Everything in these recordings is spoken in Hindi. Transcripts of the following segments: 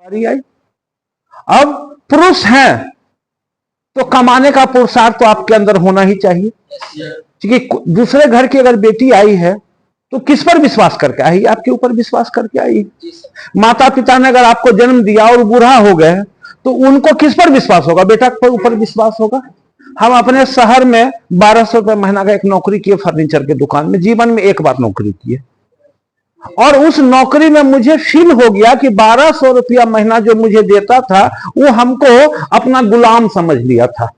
बारी आई। अब पुरुष हैं तो कमाने का पुरुषार्थ तो आपके अंदर होना ही चाहिए, क्योंकि दूसरे घर की अगर बेटी आई है तो किस पर विश्वास करके आई? आपके ऊपर विश्वास करके आई। माता पिता ने अगर आपको जन्म दिया और बूढ़ा हो गए तो उनको किस पर विश्वास होगा? बेटा के ऊपर विश्वास होगा। हम अपने शहर में 1200 रुपए महीना का एक नौकरी किए फर्नीचर की दुकान में, जीवन में एक बार नौकरी किए, और उस नौकरी में मुझे फील हो गया कि 1200 रुपया महीना जो मुझे देता था वो हमको अपना गुलाम समझ लिया था।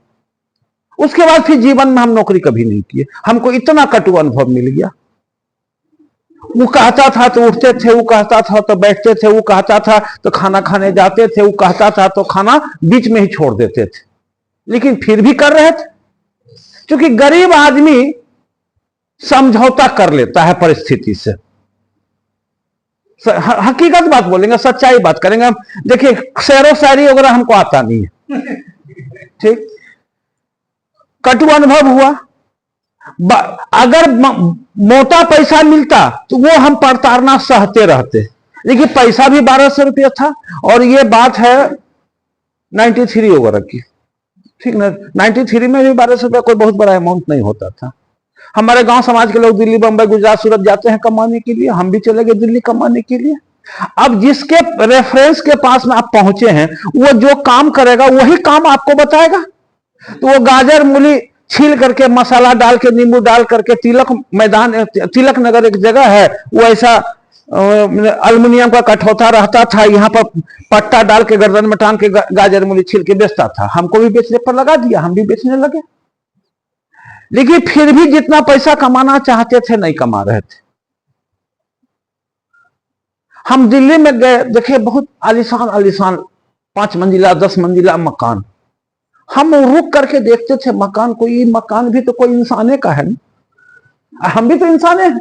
उसके बाद फिर जीवन में हम नौकरी कभी नहीं किए। हमको इतना कटु अनुभव मिल गया। वो कहता था तो उठते थे, वो कहता था तो बैठते थे, वो कहता था तो खाना खाने जाते थे, वो कहता था तो खाना बीच में ही छोड़ देते थे, लेकिन फिर भी कर रहे थे। क्योंकि गरीब आदमी समझौता कर लेता है परिस्थिति से। हकीकत बात बोलेंगे, सच्चाई बात करेंगे। देखिए शेरो शायरी वगैरह हमको आता नहीं है, ठीक। कटु अनुभव हुआ। अगर मोटा पैसा मिलता तो वो हम प्रताड़ना सहते रहते, लेकिन पैसा भी 1200 रुपया था। और ये बात है 93 वगैरह की, ठीक ना। 93 में भी 1200 रुपया कोई बहुत बड़ा अमाउंट नहीं होता था। हमारे गांव समाज के लोग दिल्ली, बंबई, गुजरात, सूरत जाते हैं कमाने के लिए। हम भी चले गए दिल्ली कमाने के लिए। अब जिसके रेफरेंस के पास में आप पहुंचे हैं वो जो काम करेगा वही काम आपको बताएगा। तो वो गाजर मूली छील करके मसाला डाल के नींबू डाल करके तिलक मैदान, तिलक नगर एक जगह है, वो ऐसा अल्युमिनियम का कठौता रहता था, यहाँ पर पट्टा डाल के गर्दन में टांग के गाजर मूली छील के बेचता था। हमको भी बेचने पर लगा दिया, हम भी बेचने लगे। लेकिन फिर भी जितना पैसा कमाना चाहते थे नहीं कमा रहे थे। हम दिल्ली में गए, देखे बहुत आलीशान आलीशान 5 मंजिला 10 मंजिला मकान। हम रुक करके देखते थे मकान को, ये मकान भी तो कोई इंसाने का है ना, हम भी तो इंसान हैं।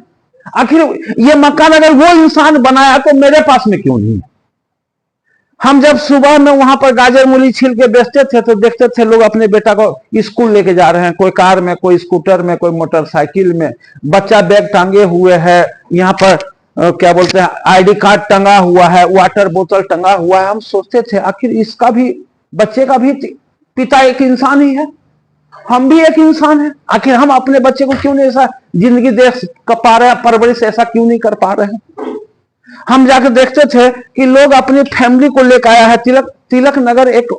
आखिर ये मकान अगर वो इंसान बनाया तो मेरे पास में क्यों नहीं है? हम जब सुबह में वहां पर गाजर मूली छील के बेचते थे तो देखते थे लोग अपने बेटा को स्कूल लेके जा रहे हैं, कोई कार में, कोई स्कूटर में, कोई मोटरसाइकिल में, बच्चा बैग टांगे हुए है, यहाँ पर क्या बोलते हैं आईडी कार्ड टंगा हुआ है, वाटर बोतल टंगा हुआ है। हम सोचते थे आखिर इसका भी, बच्चे का भी पिता एक इंसान ही है, हम भी एक इंसान है। आखिर हम अपने बच्चे को क्यों नहीं ऐसा जिंदगी दे पा रहे हैं, परवरिश ऐसा क्यों नहीं कर पा रहे हैं? हम जाकर देखते थे कि लोग अपनी फैमिली को लेकर आया है। तिलक नगर एक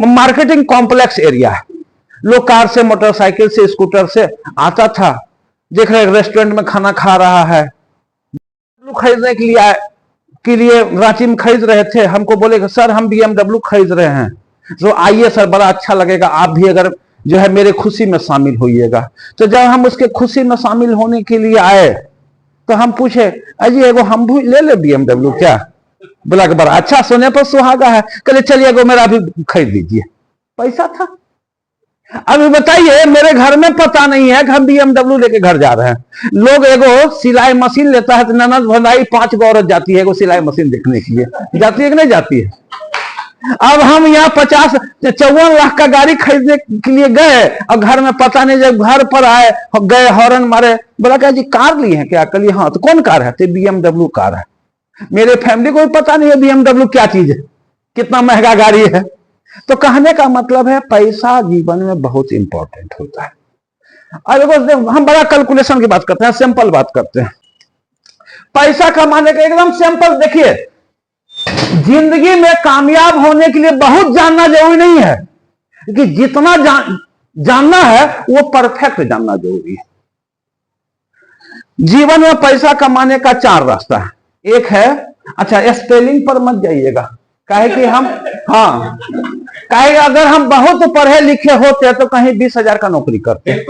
मार्केटिंग कॉम्प्लेक्स एरिया है। लोग कार से, मोटरसाइकिल से, स्कूटर से आता था। देख रहे रेस्टोरेंट में खाना खा रहा है, खरीदने के लिए रांची में खरीद रहे थे। हमको बोले सर हम BMW खरीद रहे हैं, तो आइए सर बड़ा अच्छा लगेगा, आप भी अगर जो है मेरे खुशी में शामिल होइएगा। तो जब हम उसके खुशी में शामिल होने के लिए आए तो हम पूछे अजी एगो हम भी ले ले BMW क्या? बोला कि बड़ा अच्छा, सोने पर सुहागा है। कहले चलिए एगो मेरा भी खरीद दीजिए। पैसा था। अभी बताइए मेरे घर में पता नहीं है कि हम BMW लेके घर जा रहे हैं। लोग एगो सिलाई मशीन लेता है तो ननद भंडाई 5 गो औरत जाती है एगो सिलाई मशीन देखने के लिए, जाती है कि नहीं जाती है? अब हम यहाँ 54 लाख का गाड़ी खरीदने के लिए गए और घर में पता नहीं, जब घर पर आए गए हॉर्न मारे, बोला क्या जी कार ली है क्या? कल हाँ, तो कौन कार है? तो BMW कार है। मेरे फैमिली को भी पता नहीं है BMW क्या चीज है, कितना महंगा गाड़ी है। तो कहने का मतलब है पैसा जीवन में बहुत इंपॉर्टेंट होता है। अब हम बड़ा कैलकुलेशन की बात करते हैं, सिंपल बात करते हैं। पैसा कमाने का एकदम सिंपल, देखिए जिंदगी में कामयाब होने के लिए बहुत जानना जरूरी नहीं है, कि जितना जानना है वो परफेक्ट जानना जरूरी है। जीवन में पैसा कमाने का 4 रास्ता है। एक है, अच्छा स्पेलिंग पर मत जाइएगा, काहे कि हम, हाँ काहे अगर हम बहुत पढ़े लिखे होते तो कहीं 20,000 का नौकरी करते।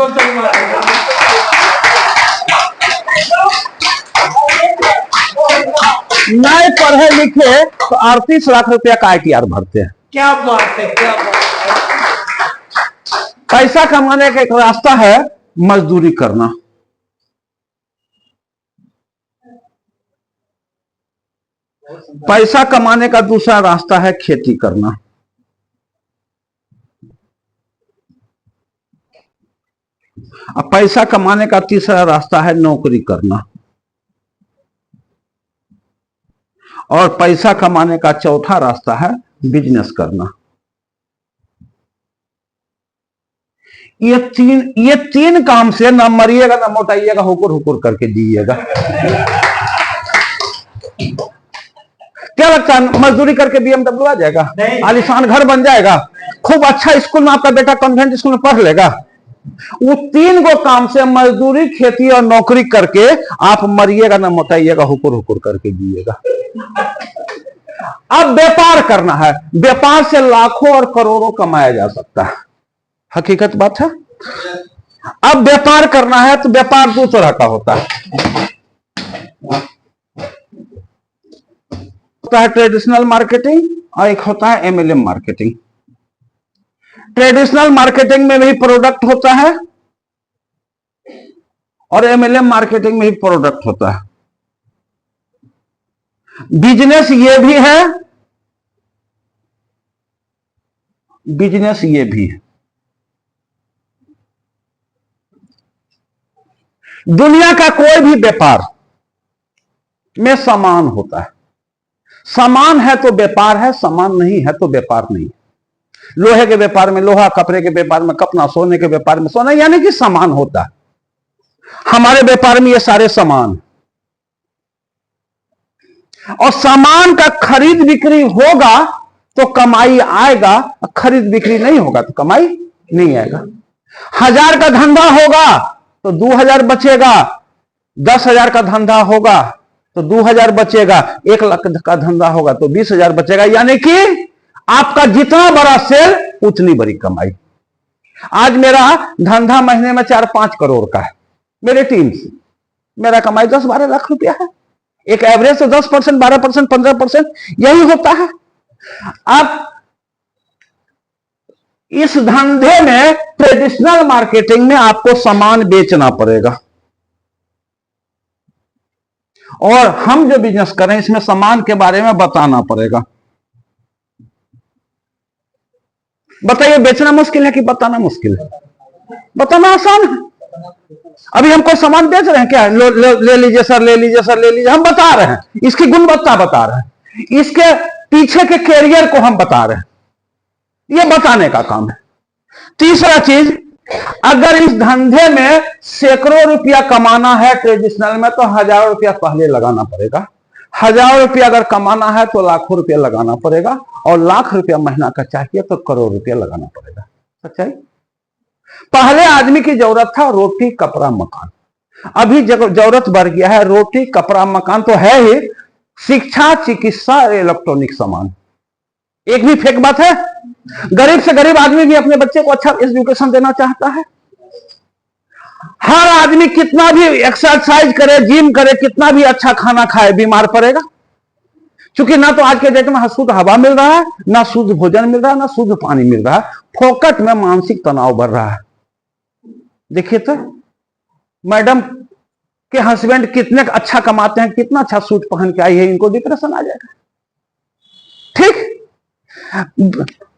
नए पढ़े लिखे तो 38 लाख रुपया का ITR भरते हैं। क्या बात है, क्या बात है। पैसा कमाने का एक रास्ता है मजदूरी करना। पैसा कमाने का दूसरा रास्ता है खेती करना। अब पैसा कमाने का तीसरा रास्ता है नौकरी करना। और पैसा कमाने का चौथा रास्ता है बिजनेस करना। ये तीन काम से ना मरिएगा ना मोटाइएगा, हुकुर हुकुर करके जिएगा। क्या लगता है मजदूरी करके बीएमडब्ल्यू आ जाएगा? आलीशान घर बन जाएगा? खूब अच्छा स्कूल में आपका बेटा कॉन्वेंट स्कूल में पढ़ लेगा? वो तीन गो काम से मजदूरी, खेती और नौकरी करके आप मरिएगा ना मोटाइएगा, हुकुर हुकुर करके जिएगा। अब व्यापार करना है, व्यापार से लाखों और करोड़ों कमाया जा सकता है, हकीकत बात है। अब व्यापार करना है तो व्यापार दो तरह का होता है ट्रेडिशनल मार्केटिंग और एक होता है एमएलएम मार्केटिंग। ट्रेडिशनल मार्केटिंग में भी प्रोडक्ट होता है और एमएलएम मार्केटिंग में भी प्रोडक्ट होता है। बिजनेस ये भी है, बिजनेस ये भी है। दुनिया का कोई भी व्यापार में सामान होता है। सामान है तो व्यापार है, सामान नहीं है तो व्यापार नहीं है। लोहे के व्यापार में लोहा, कपड़े के व्यापार में कपड़ा, सोने के व्यापार में सोना, यानी कि सामान होता है। हमारे व्यापार में ये सारे सामान, और सामान का खरीद बिक्री होगा तो कमाई आएगा, खरीद बिक्री नहीं होगा तो कमाई नहीं आएगा। 1000 का धंधा होगा तो 2000 बचेगा, 10,000 का धंधा होगा तो 2000 बचेगा, 1 लाख का धंधा होगा तो 20,000 बचेगा। यानी कि आपका जितना बड़ा सेल उतनी बड़ी कमाई। आज मेरा धंधा महीने में 4-5 करोड़ का है, मेरे टीम से मेरा कमाई 10-12 लाख रुपया है। एक एवरेज से 10%, 12%, 15% यही होता है। अब इस धंधे में, ट्रेडिशनल मार्केटिंग में, आपको सामान बेचना पड़ेगा। और हम जो बिजनेस करें इसमें सामान के बारे में बताना पड़ेगा। बताइए, बेचना मुश्किल है कि बताना मुश्किल है? बताना आसान है। अभी हम कोई सामान बेच रहे हैं क्या? ले लीजिए सर, ले लीजिए सर, ले लीजिए, हम बता रहे हैं, इसकी गुणवत्ता बता रहे हैं, इसके पीछे के कैरियर को हम बता रहे हैं। यह बताने का काम है। तीसरा चीज, अगर इस धंधे में सैकड़ों रुपया कमाना है ट्रेडिशनल में तो 1000 रुपया पहले लगाना पड़ेगा। 1000 रुपया अगर कमाना है तो लाखों रुपया लगाना पड़ेगा, और लाख रुपया महीना का चाहिए तो करोड़ रुपया लगाना पड़ेगा। सच्चाई। पहले आदमी की जरूरत था रोटी, कपड़ा, मकान। अभी जरूरत बढ़ गया है रोटी, कपड़ा, मकान तो है ही, शिक्षा, चिकित्सा, इलेक्ट्रॉनिक सामान। एक भी फेक बात है? गरीब से गरीब आदमी भी अपने बच्चे को अच्छा एजुकेशन देना चाहता है। हर आदमी कितना भी एक्सरसाइज करे, जिम करे, कितना भी अच्छा खाना खाए, बीमार पड़ेगा। क्योंकि ना तो आज के डेट में शुद्ध हवा मिल रहा है, ना शुद्ध भोजन मिल रहा है, ना शुद्ध पानी मिल रहा है। फोकट में मानसिक तनाव बढ़ रहा है। देखिए तो मैडम के हस्बैंड कितने अच्छा कमाते हैं, कितना अच्छा सूट पहन के आई है, इनको डिप्रेशन आ जाएगा। ठीक।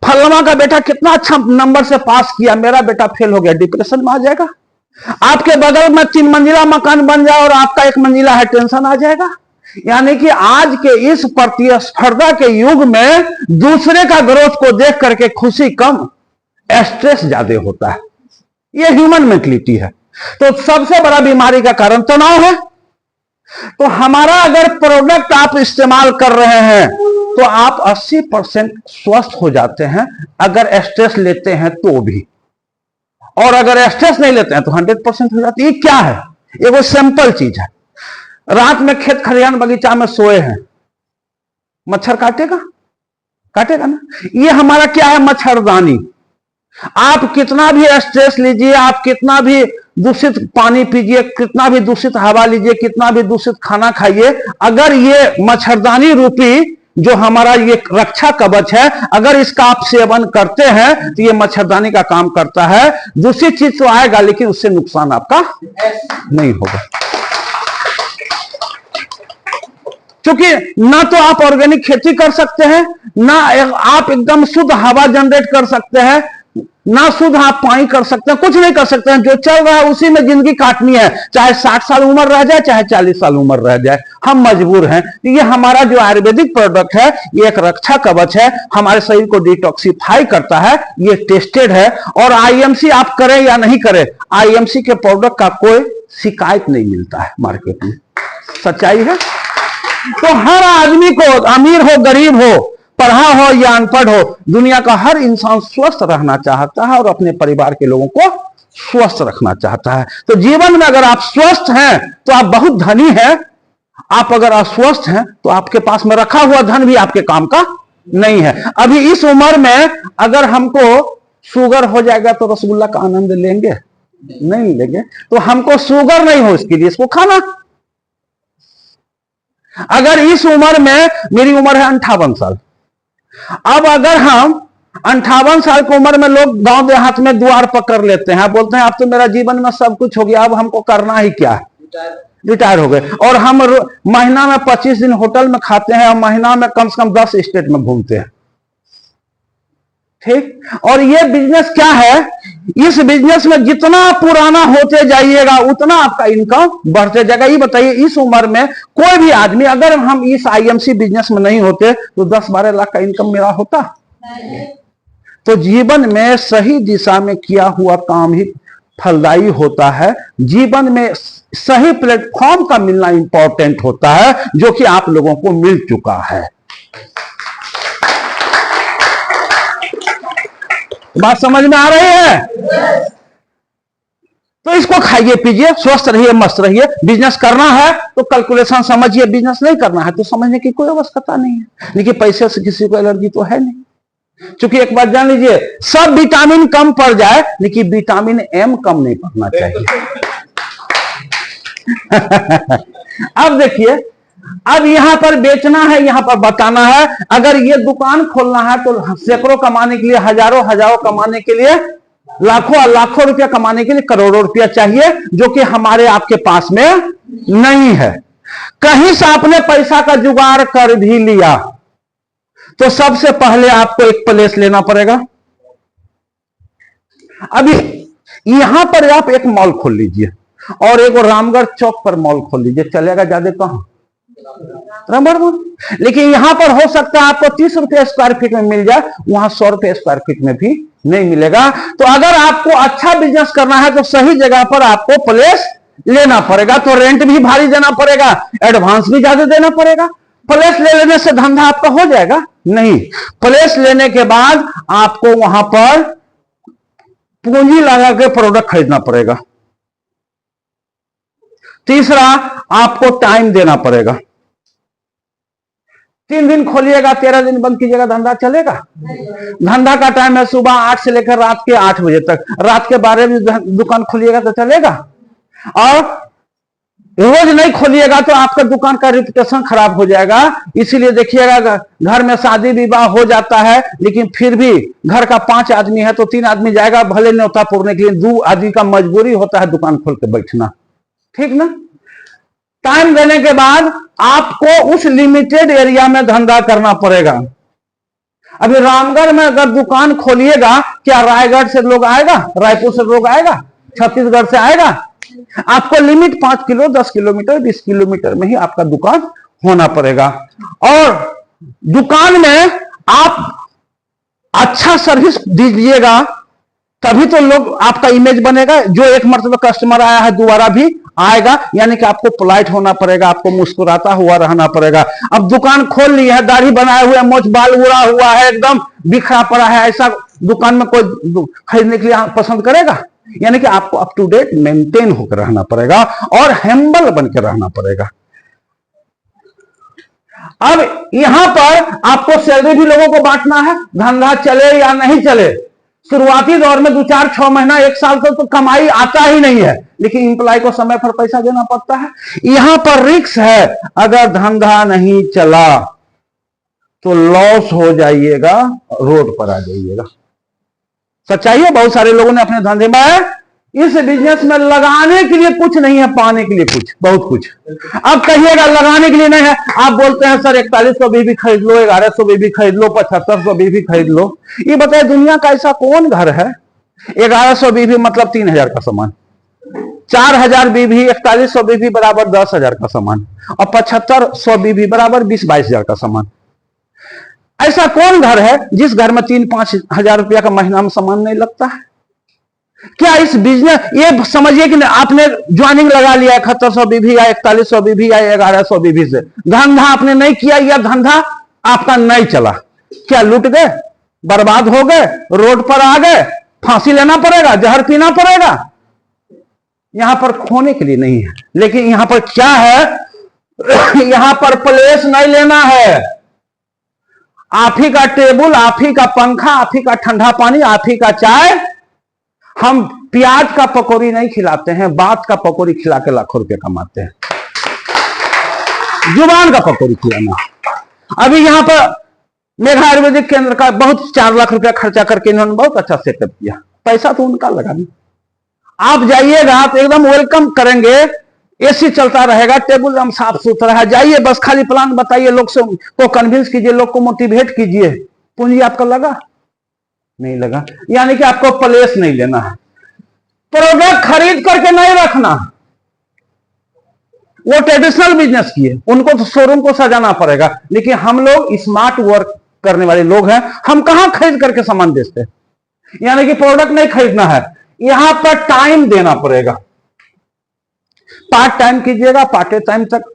फलमा का बेटा कितना अच्छा नंबर से पास किया, मेरा बेटा फेल हो गया, डिप्रेशन में आ जाएगा। आपके बगल में 3 मंजिला मकान बन जाए और आपका 1 मंजिला है, टेंशन आ जाएगा। यानी कि आज के इस प्रतिस्पर्धा के युग में दूसरे का ग्रोथ को देख करके खुशी कम, स्ट्रेस ज्यादा होता है। यह ह्यूमन मेंटलिटी है। तो सबसे बड़ा बीमारी का कारण तनाव है। तो हमारा अगर प्रोडक्ट आप इस्तेमाल कर रहे हैं तो आप 80% स्वस्थ हो जाते हैं, अगर स्ट्रेस लेते हैं तो भी। और अगर स्ट्रेस नहीं लेते हैं तो 100% हो जाती है। ये क्या है? ये वो सिंपल चीज है। रात में खेत खलिहान बगीचा में सोए हैं, मच्छर काटेगा? काटेगा ना। ये हमारा क्या है? मच्छरदानी। आप कितना भी स्ट्रेस लीजिए, आप कितना भी दूषित पानी पीजिए, कितना भी दूषित हवा लीजिए, कितना भी दूषित खाना खाइए, अगर ये मच्छरदानी रूपी जो हमारा ये रक्षा कवच है, अगर इसका आप सेवन करते हैं तो ये मच्छरदानी का काम करता है। दूसरी चीज तो आएगा लेकिन उससे नुकसान आपका नहीं होगा। क्योंकि ना तो आप ऑर्गेनिक खेती कर सकते हैं, ना आप एकदम शुद्ध हवा जनरेट कर सकते हैं, ना शुद्ध आप पाई कर सकते हैं, कुछ नहीं कर सकते हैं। जो चल रहा है उसी में जिंदगी काटनी है, चाहे 60 साल उम्र रह जाए, चाहे 40 साल उम्र रह जाए, हम मजबूर हैं। ये हमारा जो आयुर्वेदिक प्रोडक्ट है, ये एक रक्षा कवच है, हमारे शरीर को डिटॉक्सिफाई करता है, ये टेस्टेड है। और आईएमसी आप करें या नहीं करें, आईएमसी के प्रोडक्ट का कोई शिकायत नहीं मिलता है मार्केट में, सच्चाई है। तो हर आदमी को, अमीर हो गरीब हो, पढ़ा हो या अनपढ़ हो, दुनिया का हर इंसान स्वस्थ रहना चाहता है और अपने परिवार के लोगों को स्वस्थ रखना चाहता है। तो जीवन में अगर आप स्वस्थ हैं तो आप बहुत धनी हैं, आप अगर अस्वस्थ हैं तो आपके पास में रखा हुआ धन भी आपके काम का नहीं है। अभी इस उम्र में अगर हमको शुगर हो जाएगा तो रसगुल्ला का आनंद लेंगे? नहीं लेंगे। तो हमको शुगर नहीं हो इसके लिए इसको खाना। अगर इस उम्र में, मेरी उम्र है 58 साल, अब अगर हम 58 साल की उम्र में लोग गांव देहात में द्वार पकड़ लेते हैं, बोलते हैं अब तो मेरा जीवन में सब कुछ हो गया, अब हमको करना ही क्या है, रिटायर हो गए। और हम महीना में 25 दिन होटल में खाते हैं और महीना में कम से कम 10 स्टेट में घूमते हैं, ठीक। और ये बिजनेस क्या है, इस बिजनेस में जितना पुराना होते जाइएगा उतना आपका इनकम बढ़ते जाएगा। ये बताइए, इस उम्र में कोई भी आदमी, अगर हम इस आईएमसी बिजनेस में नहीं होते तो 10-12 लाख का इनकम मेरा होता। तो जीवन में सही दिशा में किया हुआ काम ही फलदायी होता है। जीवन में सही प्लेटफॉर्म का मिलना इंपॉर्टेंट होता है, जो कि आप लोगों को मिल चुका है। बात समझ में आ रही है? तो इसको खाइए पीजिए, स्वस्थ रहिए, मस्त रहिए। बिजनेस करना है तो कैलकुलेशन समझिए, बिजनेस नहीं करना है तो समझने की कोई आवश्यकता नहीं है। लेकिन पैसे से किसी को एलर्जी तो है नहीं। क्योंकि एक बात जान लीजिए, सब विटामिन कम पड़ जाए लेकिन विटामिन एम कम नहीं पड़ना चाहिए। अब देखिए, अब यहां पर बेचना है, यहां पर बताना है। अगर ये दुकान खोलना है तो सैकड़ों कमाने के लिए, हजारों हजारों कमाने के लिए, लाखों लाखों रुपया कमाने के लिए करोड़ों रुपया चाहिए, जो कि हमारे आपके पास में नहीं है। कहीं से आपने पैसा का जुगाड़ कर भी लिया तो सबसे पहले आपको एक प्लेस लेना पड़ेगा। अभी यहां पर आप एक मॉल खोल लीजिए और एक रामगढ़ चौक पर मॉल खोल लीजिए, चलेगा ज्यादा कहां? रामगढ़ मॉल। लेकिन यहां पर हो सकता है आपको 30 रुपए स्क्वायर फीट में मिल जाए, वहां 100 रुपए स्क्वायर फीट में भी नहीं मिलेगा। तो अगर आपको अच्छा बिजनेस करना है तो सही जगह पर आपको प्लेस लेना पड़ेगा। तो रेंट भी भारी देना पड़ेगा, एडवांस भी ज्यादा देना पड़ेगा। प्लेस ले लेने से धंधा आपका हो जाएगा? नहीं। प्लेस लेने के बाद आपको वहां पर पूंजी लगा के प्रोडक्ट खरीदना पड़ेगा। तीसरा, आपको टाइम देना पड़ेगा। 3 दिन खोलिएगा, 13 दिन बंद कीजिएगा, धंधा चलेगा? धंधा का टाइम है सुबह 8 से लेकर रात के 8 बजे तक। रात के 12 बजे दुकान खोलिएगा तो चलेगा? और रोज नहीं खोलिएगा तो आपका दुकान का रेपुटेशन खराब हो जाएगा। इसीलिए देखिएगा, घर में शादी विवाह हो जाता है लेकिन फिर भी घर का 5 आदमी है तो 3 आदमी जाएगा भले न्योता पूरने के लिए, 2 आदमी का मजबूरी होता है दुकान खोल के बैठना, ठीक ना। टाइम देने के बाद आपको उस लिमिटेड एरिया में धंधा करना पड़ेगा। अभी रामगढ़ में अगर दुकान खोलिएगा, क्या रायगढ़ से लोग आएगा, रायपुर से लोग आएगा, छत्तीसगढ़ से आएगा? आपको लिमिट 5 किलो, 10 किलोमीटर, 20 किलोमीटर में ही आपका दुकान होना पड़ेगा। और दुकान में आप अच्छा सर्विस दीजिएगा तभी तो लोग, आपका इमेज बनेगा। जो एक मरतबा कस्टमर आया है दोबारा भी आएगा। यानी कि आपको पोलाइट होना पड़ेगा, आपको मुस्कुराता हुआ रहना पड़ेगा। अब दुकान खोल ली है, दाढ़ी बनाए हुए, मोछ बाल उड़ा हुआ है, एकदम बिखरा पड़ा है, ऐसा दुकान में कोई खरीदने के लिए पसंद करेगा? यानी कि आपको अप टू डेट मेंटेन होकर रहना पड़ेगा और हेम्बल बन के रहना पड़ेगा। अब यहां पर आपको सैलरी भी लोगों को बांटना है, धंधा चले या नहीं चले। शुरुआती दौर में 2, 4, 6 महीना, 1 साल तक तो कमाई आता ही नहीं है, लेकिन इंप्लॉय को समय पर पैसा देना पड़ता है। यहां पर रिस्क है, अगर धंधा नहीं चला तो लॉस हो जाइएगा, रोड पर आ जाइएगा। सच्चाई है, बहुत सारे लोगों ने अपने धंधे में इस बिजनेस में लगाने के लिए कुछ नहीं है, पाने के लिए कुछ, बहुत कुछ। अब कहिएगा लगाने के लिए नहीं है, आप बोलते हैं सर 4100 बीबी खरीद लो, 1100 बीबी खरीद लो, 7500 बीबी खरीद लो। ये बताए दुनिया का ऐसा कौन घर है 1100 बीबी मतलब 3000 का सामान, 4000 बीबी 4100 बीबी बराबर 10,000 का सामान, और 7500 बीबी बराबर 20-22,000 का सामान। ऐसा कौन घर है जिस घर में 3-5 हजार रुपया का महीना में सामान नहीं लगता है? क्या इस बिजनेस, ये समझिए कि आपने ज्वाइनिंग लगा लिया 7100 बीबी या 4100 बीबी या 1100 बीबी से, धंधा आपने नहीं किया, या धंधा आपका नहीं चला, क्या लूट गए, बर्बाद हो गए, रोड पर आ गए, फांसी लेना पड़ेगा, जहर पीना पड़ेगा? यहां पर खोने के लिए नहीं है, लेकिन यहां पर क्या है, यहां पर प्लेस नहीं लेना है। आप ही का टेबल, आप ही का पंखा, आप ही का ठंडा पानी, आप ही का चाय। हम प्याज का पकौड़ी नहीं खिलाते हैं, बात का पकौड़ी खिला के लाखों रुपए कमाते हैं। जुबान का पकौड़ी खिलाना। अभी यहां पर मेघा आयुर्वेदिक केंद्र का बहुत 4 लाख रुपया खर्चा करके इन्होंने बहुत अच्छा सेटअप किया, पैसा तो उनका लगा नहीं। आप जाइएगा तो एकदम वेलकम करेंगे, एसी चलता रहेगा, टेबल एकदम साफ सुथरा है, जाइए बस खाली प्लान बताइए, लोग से को कन्विंस कीजिए, लोग को मोटिवेट कीजिए। पूंजी आपका लगा नहीं लगा, यानी कि आपको प्लेस नहीं लेना है, प्रोडक्ट खरीद करके नहीं रखना। वो ट्रेडिशनल बिजनेस किए, उनको तो शोरूम को सजाना पड़ेगा, लेकिन हम लोग स्मार्ट वर्क करने वाले लोग हैं, हम कहां खरीद करके सामान बेचते हैं। यानी कि प्रोडक्ट नहीं खरीदना है, यहां पर टाइम देना पड़ेगा। पार्ट टाइम कीजिएगा, पार्ट टाइम तक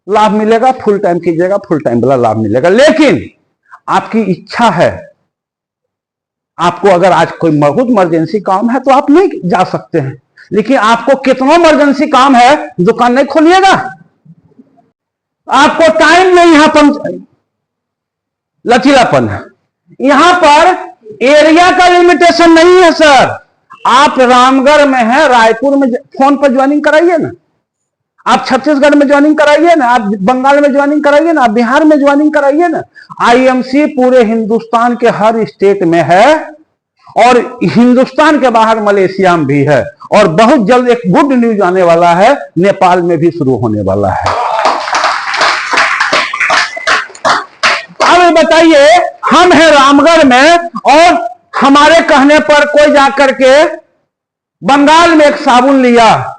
लाभ मिलेगा, फुल टाइम कीजिएगा, फुल टाइम वाला लाभ मिलेगा। लेकिन आपकी इच्छा है, आपको अगर आज कोई बहुत इमरजेंसी काम है तो आप नहीं जा सकते हैं, लेकिन आपको कितना इमरजेंसी काम है, दुकान नहीं खोलिएगा। आपको टाइम नहीं, यहां पर लचीलापन है, यहां पर एरिया का लिमिटेशन नहीं है सर। आप रामगढ़ में है, रायपुर में फोन पर ज्वाइनिंग कराइए ना, आप छत्तीसगढ़ में ज्वाइनिंग कराइए ना, आप बंगाल में ज्वाइनिंग कराइए ना, आप बिहार में ज्वाइनिंग कराइए ना। आईएमसी पूरे हिंदुस्तान के हर स्टेट में है, और हिंदुस्तान के बाहर मलेशिया में भी है, और बहुत जल्द एक गुड न्यूज आने वाला है, नेपाल में भी शुरू होने वाला है। अब बताइए, हम हैं रामगढ़ में, और हमारे कहने पर कोई जाकर के बंगाल में एक साबुन लिया,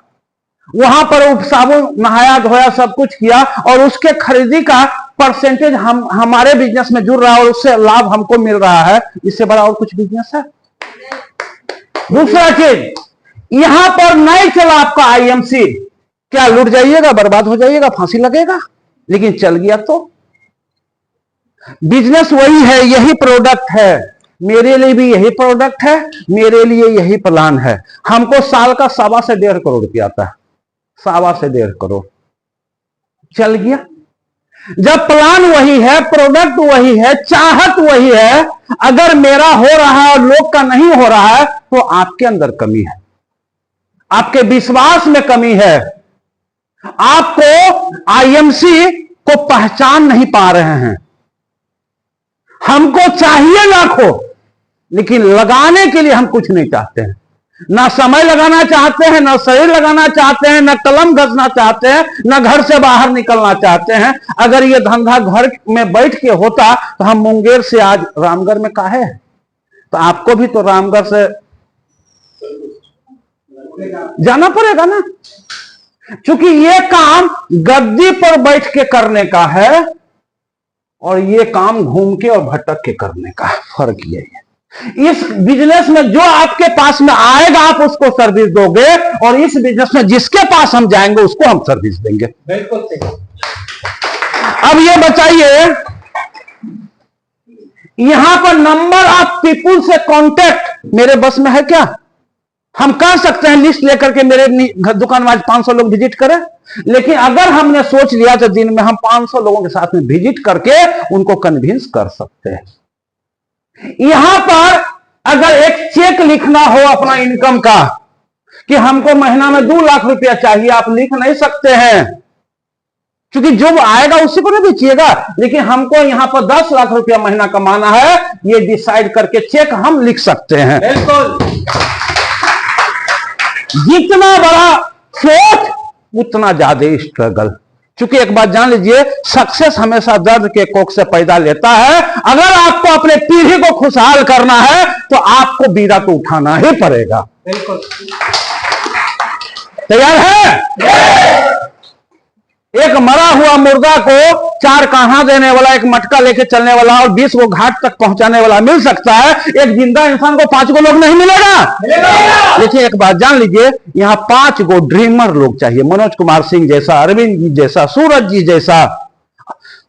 वहां पर वो साबुन नहाया धोया सब कुछ किया, और उसके खरीदी का परसेंटेज हम हमारे बिजनेस में जुड़ रहा है, और उससे लाभ हमको मिल रहा है। इससे बड़ा और कुछ बिजनेस है? दूसरा चीज, यहां पर नहीं चला आपका आईएमसी, क्या लूट जाइएगा, बर्बाद हो जाइएगा, फांसी लगेगा? लेकिन चल गया तो बिजनेस वही है, यही प्रोडक्ट है, मेरे लिए भी यही प्रोडक्ट है, मेरे लिए यही प्लान है। हमको साल का 1.25 से 1.5 करोड़ रुपया आता है, 1.25 से 1.5 करोड़। चल गया। जब प्लान वही है, प्रोडक्ट वही है, चाहत वही है, अगर मेरा हो रहा है और लोग का नहीं हो रहा है, तो आपके अंदर कमी है, आपके विश्वास में कमी है, आपको आईएमसी को पहचान नहीं पा रहे हैं। हमको चाहिए लाखों, लेकिन लगाने के लिए हम कुछ नहीं चाहते हैं, ना समय लगाना चाहते हैं, ना शरीर लगाना चाहते हैं, ना कलम घसना चाहते हैं, ना घर से बाहर निकलना चाहते हैं। अगर ये धंधा घर में बैठ के होता तो हम मुंगेर से आज रामगढ़ में काहे हैं? तो आपको भी तो रामगढ़ से जाना पड़ेगा ना, क्योंकि ये काम गद्दी पर बैठ के करने का है, और ये काम घूम के और भटक के करने का फर्क ये है। इस बिजनेस में जो आपके पास में आएगा आप उसको सर्विस दोगे, और इस बिजनेस में जिसके पास हम जाएंगे उसको हम सर्विस देंगे। बिल्कुल सही। अब ये बताइए, यहां पर नंबर ऑफ पीपुल से कांटेक्ट मेरे बस में है क्या? हम कर सकते हैं लिस्ट लेकर के मेरे दुकान में आज 500 लोग विजिट करें, लेकिन अगर हमने सोच लिया तो दिन में हम 500 लोगों के साथ में विजिट करके उनको कन्विंस कर सकते हैं। यहां पर अगर एक चेक लिखना हो अपना इनकम का कि हमको महीना में 2 लाख रुपया चाहिए, आप लिख नहीं सकते हैं, क्योंकि जो आएगा उसी को नहीं बेचिएगा, लेकिन हमको यहां पर 10 लाख रुपया महीना कमाना है, ये डिसाइड करके चेक हम लिख सकते हैं। बिल्कुल। जितना बड़ा सोच उतना ज्यादा स्ट्रगल। क्योंकि एक बात जान लीजिए, सक्सेस हमेशा दर्द के कोख से पैदा लेता है। अगर आपको अपने पीढ़ी को खुशहाल करना है तो आपको बीड़ा तो उठाना ही पड़ेगा। बिल्कुल। तैयार है? एक मरा हुआ मुर्गा को 4 कान्हा देने वाला, एक मटका लेके चलने वाला और 20 को घाट तक पहुंचाने वाला मिल सकता है, एक जिंदा इंसान को 5 को लोग नहीं मिलेगा। लेकिन एक बात जान लीजिए, यहां 5 को ड्रीमर लोग चाहिए। मनोज कुमार सिंह जैसा, अरविंद जी जैसा, सूरज जी जैसा,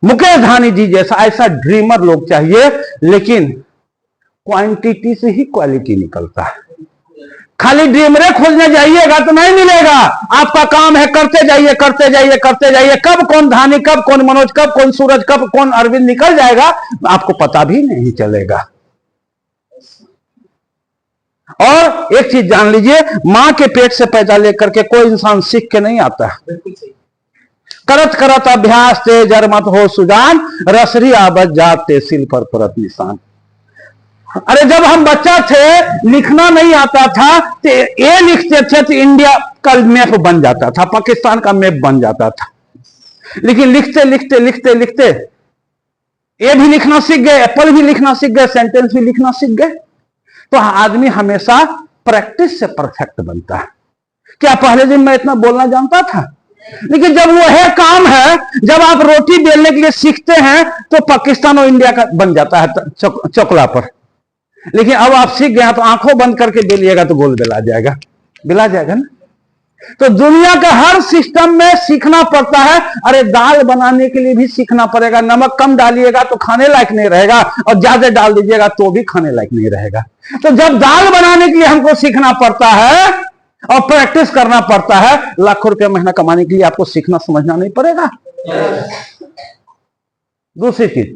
मुकेश धानी जी जैसा, ऐसा ड्रीमर लोग चाहिए। लेकिन क्वांटिटी से ही क्वालिटी निकलता है। खाली ड्रीमरे खोजने जाइएगा तो नहीं मिलेगा। आपका काम है करते जाइए, करते जाइए, करते जाइए। कब कौन धानी, कब कौन मनोज, कब कौन सूरज, कब कौन अरविंद निकल जाएगा आपको पता भी नहीं चलेगा। और एक चीज जान लीजिए, मां के पेट से पैदा लेकर के कोई इंसान सीख के नहीं आता। बिल्कुल सही। करत करत अभ्यास ते जर मत हो सुजान, रसरी आबद जाते सिल पर परत निशान। अरे जब हम बच्चा थे, लिखना नहीं आता था तो ये लिखते थे तो इंडिया का मैप बन जाता था, पाकिस्तान का मैप बन जाता था। लेकिन लिखते लिखते लिखते लिखते ए भी लिखना सीख गए, एप्पल भी लिखना सीख गए, सेंटेंस भी लिखना सीख गए। तो आदमी हमेशा प्रैक्टिस से परफेक्ट बनता है। क्या पहले दिन मैं इतना बोलना जानता था? लेकिन जब वो है काम है, जब आप रोटी बेलने के लिए सीखते हैं तो पाकिस्तान और इंडिया का बन जाता है चकला पर। लेकिन अब आप सीख गए तो आंखों बंद करके बेलिएगा तो गोल बेला जाएगा, बेला जाएगा ना। तो दुनिया का हर सिस्टम में सीखना पड़ता है। अरे दाल बनाने के लिए भी सीखना पड़ेगा। नमक कम डालिएगा तो खाने लायक नहीं रहेगा, और ज्यादा डाल दीजिएगा तो भी खाने लायक नहीं रहेगा। तो जब दाल बनाने के लिए हमको सीखना पड़ता है और प्रैक्टिस करना पड़ता है, लाखों रुपया महीना कमाने के लिए आपको सीखना समझना नहीं पड़ेगा। दूसरी चीज,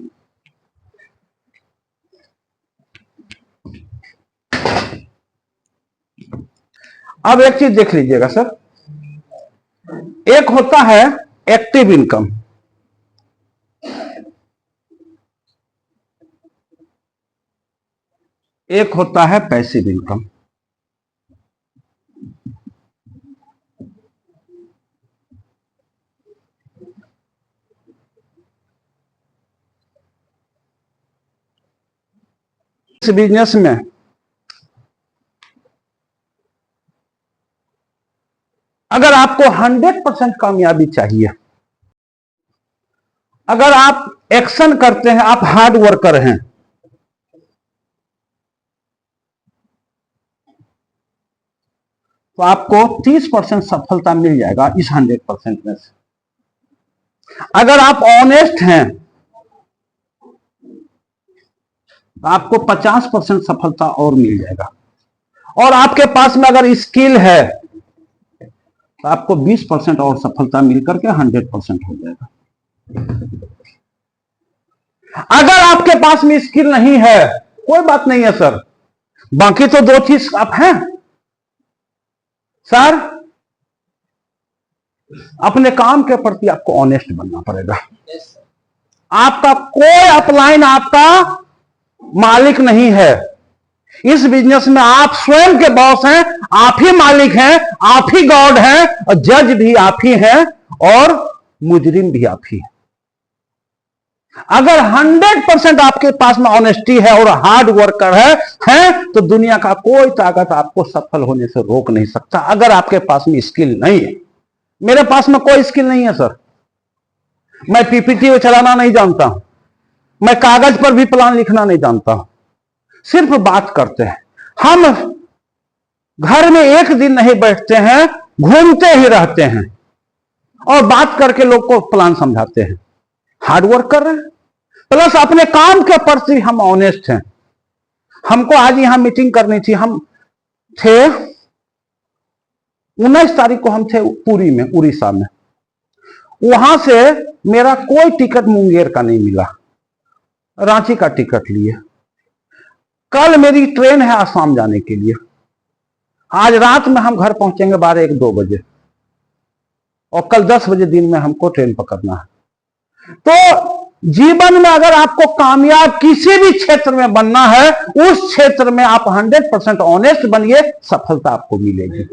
अब एक चीज देख लीजिएगा सर, एक होता है एक्टिव इनकम, एक होता है पैसिव इनकम। इस बिजनेस में अगर आपको 100% कामयाबी चाहिए, अगर आप एक्शन करते हैं, आप हार्ड वर्कर हैं, तो आपको 30% सफलता मिल जाएगा इस 100% में से। अगर आप ऑनेस्ट हैं तो आपको 50% सफलता और मिल जाएगा। और आपके पास में अगर स्किल है तो आपको 20% और सफलता मिलकर के 100% हो जाएगा। अगर आपके पास में स्किल नहीं है, कोई बात नहीं है सर, बाकी तो 2 चीज आप हैं सर। अपने काम के प्रति आपको ऑनेस्ट बनना पड़ेगा। आपका कोई अपलाइन आपका मालिक नहीं है। इस बिजनेस में आप स्वयं के बॉस हैं, आप ही मालिक हैं, आप ही गॉड हैं, और जज भी आप ही हैं, और मुजरिम भी आप ही हैं। अगर 100% आपके पास में ऑनेस्टी है और हार्ड वर्कर है तो दुनिया का कोई ताकत आपको सफल होने से रोक नहीं सकता। अगर आपके पास में स्किल नहीं है, मेरे पास में कोई स्किल नहीं है सर, मैं पीपीटी चलाना नहीं जानता हूं, मैं कागज पर भी प्लान लिखना नहीं जानता हूं, सिर्फ बात करते हैं। हम घर में एक दिन नहीं बैठते हैं, घूमते ही रहते हैं और बात करके लोग को प्लान समझाते हैं। हार्ड वर्क कर रहे हैं, प्लस अपने काम के प्रति हम ऑनेस्ट हैं। हमको आज यहां मीटिंग करनी थी, हम थे 19 तारीख को हम थे पुरी में, उड़ीसा में। वहां से मेरा कोई टिकट मुंगेर का नहीं मिला, रांची का टिकट लिए। कल मेरी ट्रेन है आसाम जाने के लिए। आज रात में हम घर पहुंचेंगे 12-1-2 बजे, और कल 10 बजे दिन में हमको ट्रेन पकड़ना है। तो जीवन में अगर आपको कामयाब किसी भी क्षेत्र में बनना है, उस क्षेत्र में आप 100% ऑनेस्ट बनिए, सफलता आपको मिलेगी।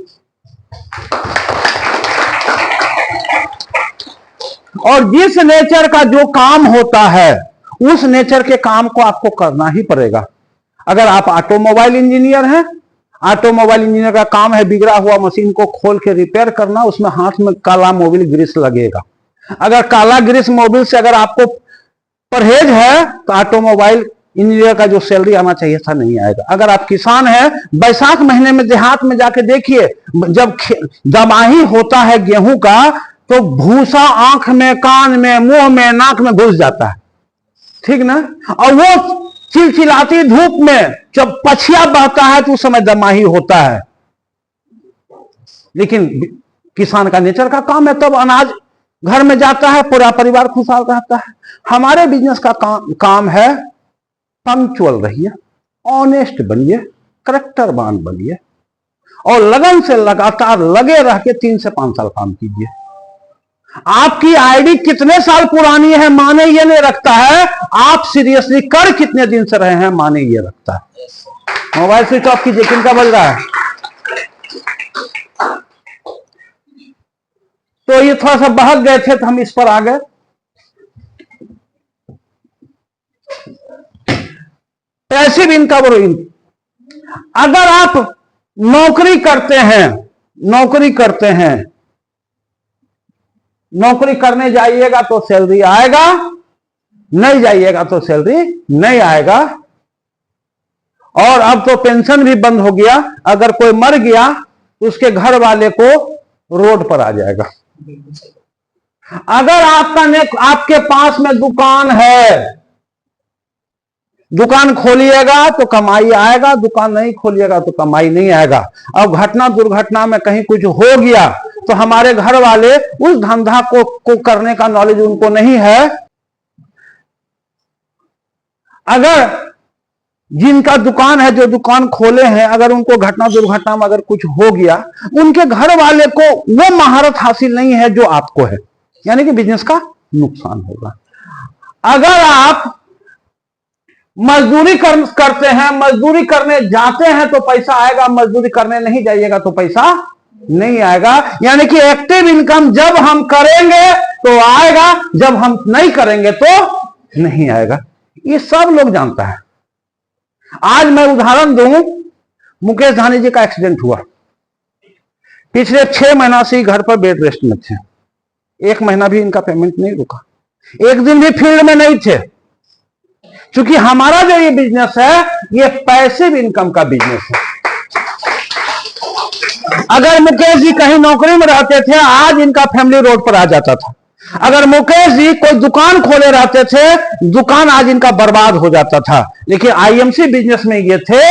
और जिस नेचर का जो काम होता है उस नेचर के काम को आपको करना ही पड़ेगा। अगर आप ऑटोमोबाइल इंजीनियर हैं, ऑटोमोबाइल इंजीनियर का काम है बिगड़ा हुआ मशीन को खोल के रिपेयर करना, उसमें हाथ में काला मोबिल ग्रीस लगेगा। अगर काला ग्रीस मोबिल से अगर आपको परहेज है तो ऑटोमोबाइल इंजीनियर का जो सैलरी आना चाहिए था नहीं आएगा। अगर आप किसान हैं, बैसाख महीने में देहात में जाके देखिए, जब दमाही होता है गेहूं का तो भूसा आंख में, कान में, मुंह में, नाक में घुस जाता है, ठीक ना। और वो चिलचिलाती धूप में जब पछिया बहता है तो उस समय दमाही होता है। लेकिन किसान का नेचर का काम है, तब अनाज घर में जाता है, पूरा परिवार खुशहाल रहता है। हमारे बिजनेस का काम है पंक्चुअल रहिए, ऑनेस्ट बनिए, करेक्टरवान बनिए और लगन से लगातार लगे रह के 3 से 5 साल काम कीजिए। आपकी आईडी कितने साल पुरानी है माने ये नहीं रखता है, आप सीरियसली कर कितने दिन से रहे हैं माने ये रखता है। मोबाइल स्विच ऑफ कीजिए, किनका बज रहा है? तो ये थोड़ा सा बहक गए थे तो हम इस पर आ गए। पैसिव इनकम और अगर आप नौकरी करने जाइएगा तो सैलरी आएगा, नहीं जाइएगा तो सैलरी नहीं आएगा। और अब तो पेंशन भी बंद हो गया, अगर कोई मर गया तो उसके घर वाले को रोड पर आ जाएगा। अगर आपके पास में दुकान है, दुकान खोलिएगा तो कमाई आएगा, दुकान नहीं खोलिएगा तो कमाई नहीं आएगा। अब घटना दुर्घटना में कहीं कुछ हो गया तो हमारे घर वाले उस धंधा को करने का नॉलेज उनको नहीं है। अगर जिनका दुकान है, जो दुकान खोले हैं, अगर उनको घटना दुर्घटना में अगर कुछ हो गया, उनके घर वाले को वो महारत हासिल नहीं है जो आपको है, यानी कि बिजनेस का नुकसान होगा। अगर आप मजदूरी करते हैं, मजदूरी करने जाते हैं तो पैसा आएगा, मजदूरी करने नहीं जाइएगा तो पैसा नहीं आएगा। यानी कि एक्टिव इनकम जब हम करेंगे तो आएगा, जब हम नहीं करेंगे तो नहीं आएगा। ये सब लोग जानता है। आज मैं उदाहरण दूं, मुकेश सहनी जी का एक्सीडेंट हुआ, पिछले 6 महीना से घर पर बेड रेस्ट में थे, 1 महीना भी इनका पेमेंट नहीं रुका, एक दिन भी फील्ड में नहीं थे। क्योंकि हमारा जो ये बिजनेस है ये पैसिव इनकम का बिजनेस है। अगर मुकेश जी कहीं नौकरी में रहते थे, आज इनका फैमिली रोड पर आ जाता था। अगर मुकेश जी कोई दुकान खोले रहते थे, दुकान आज इनका बर्बाद हो जाता था। लेकिन आईएमसी बिजनेस में ये थे,